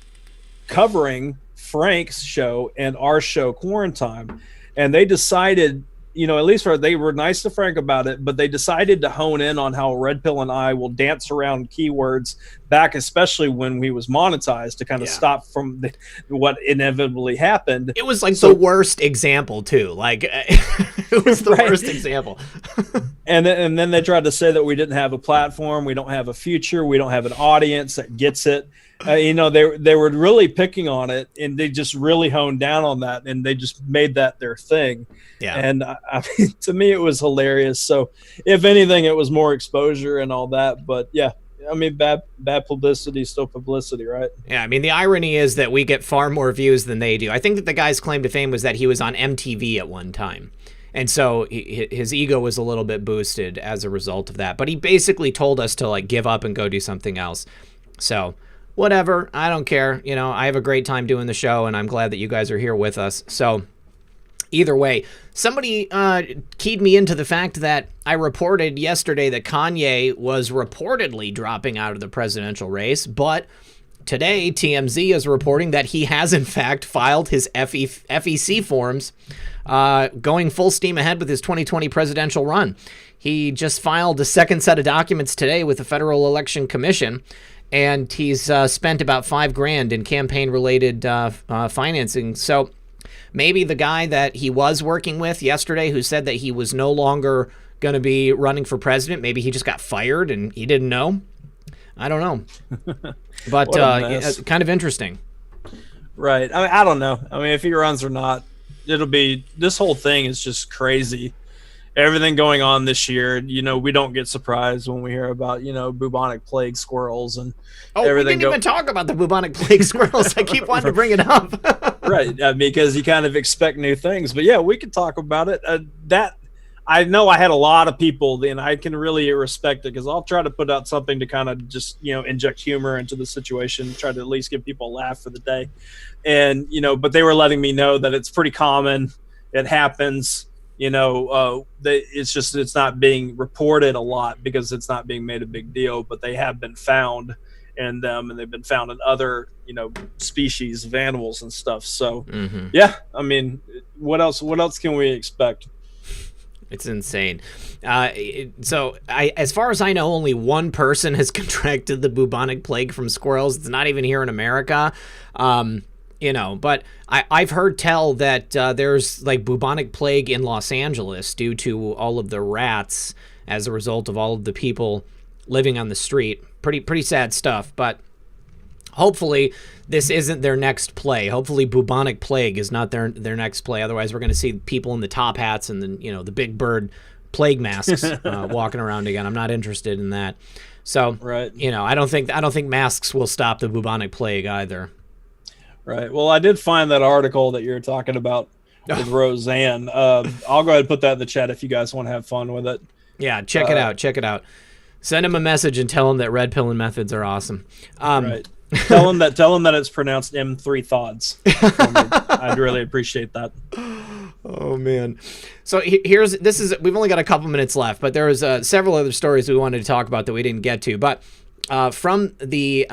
covering Frank's show and our show, Quarantine. And they decided, at least they were nice to Frank about it, but they decided to hone in on how Red Pill and I will dance around keywords back, especially when we was monetized, to kind of stop from what inevitably happened. It was the worst example too. Like it was the worst example. And then they tried to say that we didn't have a platform, we don't have a future, we don't have an audience that gets it. They were really picking on it, and they just really honed down on that, and they just made that their thing. Yeah. And I mean, to me, it was hilarious. So if anything, it was more exposure and all that. But yeah, I mean, bad publicity is still publicity, right? Yeah. I mean, the irony is that we get far more views than they do. I think that the guy's claim to fame was that he was on MTV at one time. And so his ego was a little bit boosted as a result of that. But he basically told us to give up and go do something else. So whatever. I don't care. I have a great time doing the show, and I'm glad that you guys are here with us. So either way, somebody keyed me into the fact that I reported yesterday that Kanye was reportedly dropping out of the presidential race, but today TMZ is reporting that he has in fact filed his FEC forms, going full steam ahead with his 2020 presidential run. He just filed a second set of documents today with the Federal Election Commission, and he's spent about $5,000 in campaign-related financing. So maybe the guy that he was working with yesterday, who said that he was no longer going to be running for president, maybe he just got fired and he didn't know. I don't know. But kind of interesting. Right. I don't know. I mean, if he runs or not, this whole thing is just crazy. Everything going on this year, we don't get surprised when we hear about, bubonic plague squirrels and everything. We didn't even talk about the bubonic plague squirrels. I keep wanting to bring it up. Right, because you kind of expect new things. But yeah, we can talk about it. I know I had a lot of people, and I can really respect it, because I'll try to put out something to kind of just, inject humor into the situation, try to at least give people a laugh for the day. And, but they were letting me know that it's pretty common. It happens. It's not being reported a lot because it's not being made a big deal, but they have been found in them, and they've been found in other, species of animals and stuff. So, yeah, I mean, what else can we expect? It's insane. As far as I know, only one person has contracted the bubonic plague from squirrels. It's not even here in America. But I've heard tell that there's like bubonic plague in Los Angeles due to all of the rats as a result of all of the people living on the street. Pretty sad stuff, but hopefully this isn't their next play. Hopefully bubonic plague is not their next play. Otherwise, we're going to see people in the top hats and the big bird plague masks walking around again. I'm not interested in that. So, right. I don't think masks will stop the bubonic plague either. Right. Well, I did find that article that you're talking about with Roseanne. I'll go ahead and put that in the chat if you guys want to have fun with it. Yeah, check it out. Check it out. Send him a message and tell him that red pill and methods are awesome. Right. Tell him that it's pronounced M3 Thods. I'd really appreciate that. Oh man. So we've only got a couple minutes left, but there was several other stories we wanted to talk about that we didn't get to. But from the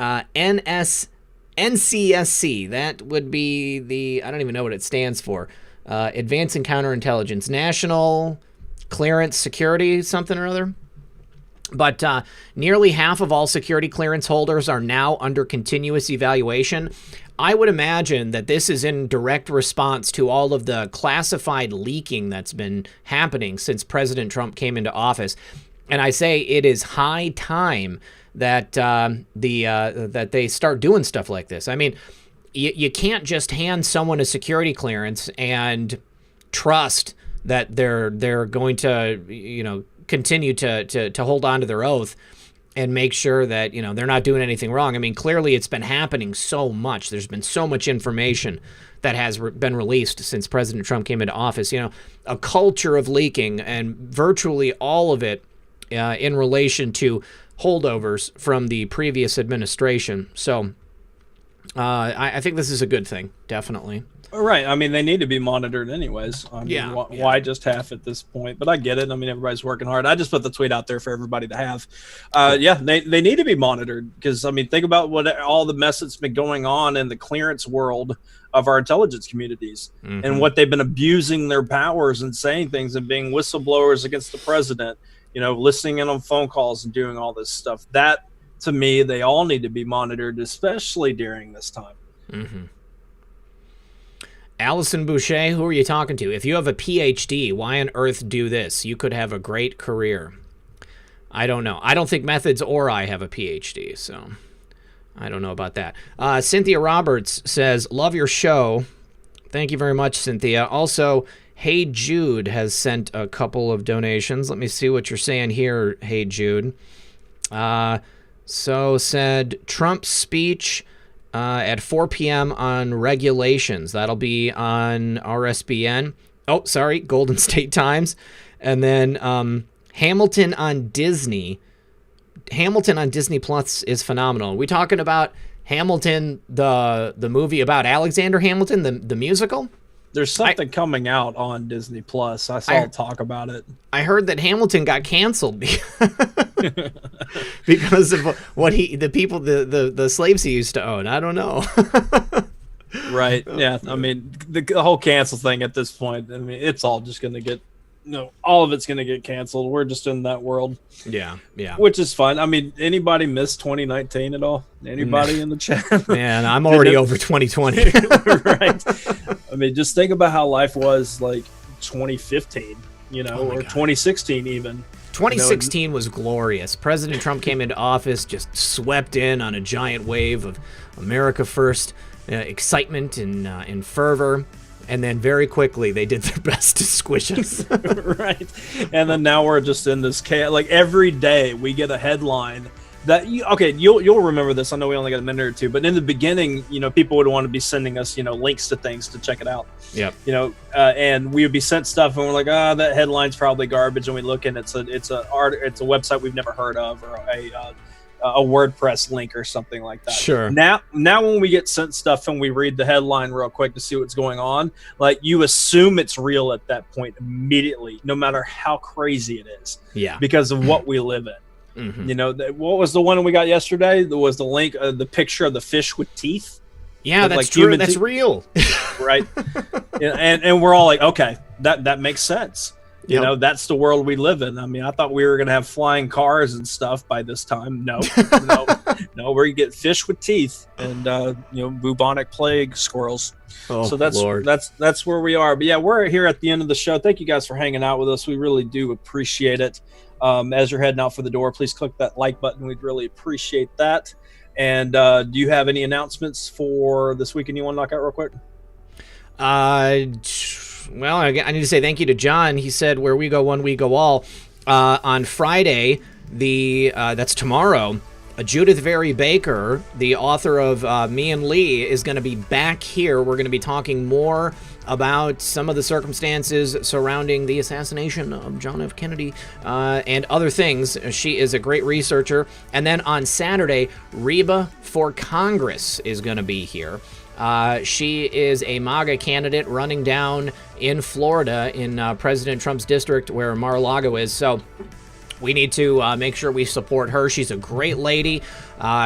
NCSC, that would be I don't even know what it stands for. Advanced Counterintelligence, National Clearance Security, something or other. But nearly half of all security clearance holders are now under continuous evaluation. I would imagine that this is in direct response to all of the classified leaking that's been happening since President Trump came into office. And I say it is high time that that they start doing stuff like this. I mean, you can't just hand someone a security clearance and trust that they're going to continue to hold on to their oath and make sure that they're not doing anything wrong. I mean, clearly it's been happening so much. There's been so much information that has been released since President Trump came into office. A culture of leaking, and virtually all of it in relation to holdovers from the previous administration. So I think this is a good thing, definitely. Right. I mean, they need to be monitored anyways. I mean, why just half at this point? But I get it. I mean, everybody's working hard. I just put the tweet out there for everybody to have. They need to be monitored because, I mean, think about what all the mess that's been going on in the clearance world of our intelligence communities and what they've been abusing their powers and saying things and being whistleblowers against the president, listening in on phone calls and doing all this stuff. That, to me, they all need to be monitored, especially during this time. Mm-hmm. Allison Boucher, who are you talking to? If you have a PhD, why on earth do this? You could have a great career. I don't know. I don't think Methods or I have a PhD, so I don't know about that. Cynthia Roberts says, love your show. Thank you very much, Cynthia. Also, Hey Jude has sent a couple of donations. Let me see what you're saying here, Hey Jude. So said, Trump's speech at 4 p.m. on regulations. That'll be on RSBN. Oh, sorry, Golden State Times. And then Hamilton on Disney. Hamilton on Disney Plus is phenomenal. Are we talking about Hamilton, the movie about Alexander Hamilton, the musical? There's something coming out on Disney Plus. I saw talk about it. I heard that Hamilton got canceled because of what the slaves he used to own. I don't know. Right. Yeah. I mean, the whole cancel thing at this point, I mean, it's all just going to get, all of it's going to get canceled. We're just in that world. Yeah. Yeah. Which is fun. I mean, anybody miss 2019 at all? Anybody in the chat? Man, I'm already over 2020. Right. I mean, just think about how life was like 2015, or 2016 even. 2016 was glorious. President Trump came into office, just swept in on a giant wave of America First excitement and fervor. And then very quickly, they did their best to squish us. Right. And then now we're just in this chaos. Like every day we get a headline that, you'll remember this. I know we only got a minute or two, but in the beginning, people would want to be sending us, links to things to check it out. Yep. And we would be sent stuff and we're like, that headline's probably garbage. And we look and it's a website we've never heard of, or a WordPress link or something like that. Sure. Now when we get sent stuff and we read the headline real quick to see what's going on, like you assume it's real at that point immediately, no matter how crazy it is. Yeah. Because of what we live in. Mm-hmm. What was the one we got yesterday? There was the link, the picture of the fish with teeth. Yeah, that's true. That's real. Right. And we're all like, okay, that makes sense. You know, that's the world we live in. I mean, I thought we were going to have flying cars and stuff by this time. No, no, where you get fish with teeth and, bubonic plague squirrels. Oh, so that's where we are. But yeah, we're here at the end of the show. Thank you guys for hanging out with us. We really do appreciate it. As you're heading out for the door, please click that like button. We'd really appreciate that. And do you have any announcements for this weekend you want to knock out real quick? Well, I need to say thank you to John. He said, where we go one, we go all. On Friday, that's tomorrow, Judith Very Baker, the author of Me and Lee, is going to be back here. We're going to be talking more about some of the circumstances surrounding the assassination of John F. Kennedy and other things. She is a great researcher. And then on Saturday, Reba for Congress is going to be here. She is a MAGA candidate running down in Florida in President Trump's district where Mar-a-Lago is. So we need to make sure we support her. She's a great lady.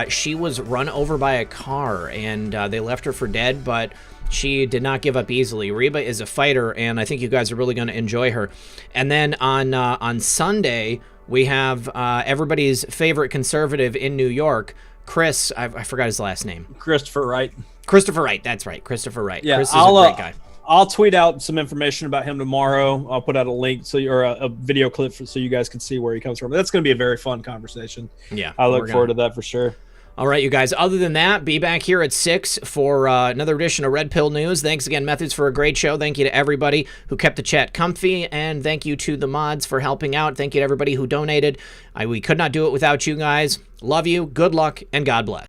She was run over by a car and they left her for dead, but she did not give up easily. Reba is a fighter, and I think you guys are really going to enjoy her. And then on Sunday, we have everybody's favorite conservative in New York, Chris. I forgot his last name. Christopher Wright. Christopher Wright. That's right. Christopher Wright. Yeah, Chris is a great guy. I'll tweet out some information about him tomorrow. I'll put out a link or a video clip so you guys can see where he comes from. That's going to be a very fun conversation. Yeah. I look forward to that for sure. All right, you guys. Other than that, be back here at 6 for another edition of Red Pill News. Thanks again, Methods, for a great show. Thank you to everybody who kept the chat comfy, and thank you to the mods for helping out. Thank you to everybody who donated. We could not do it without you guys. Love you, good luck, and God bless.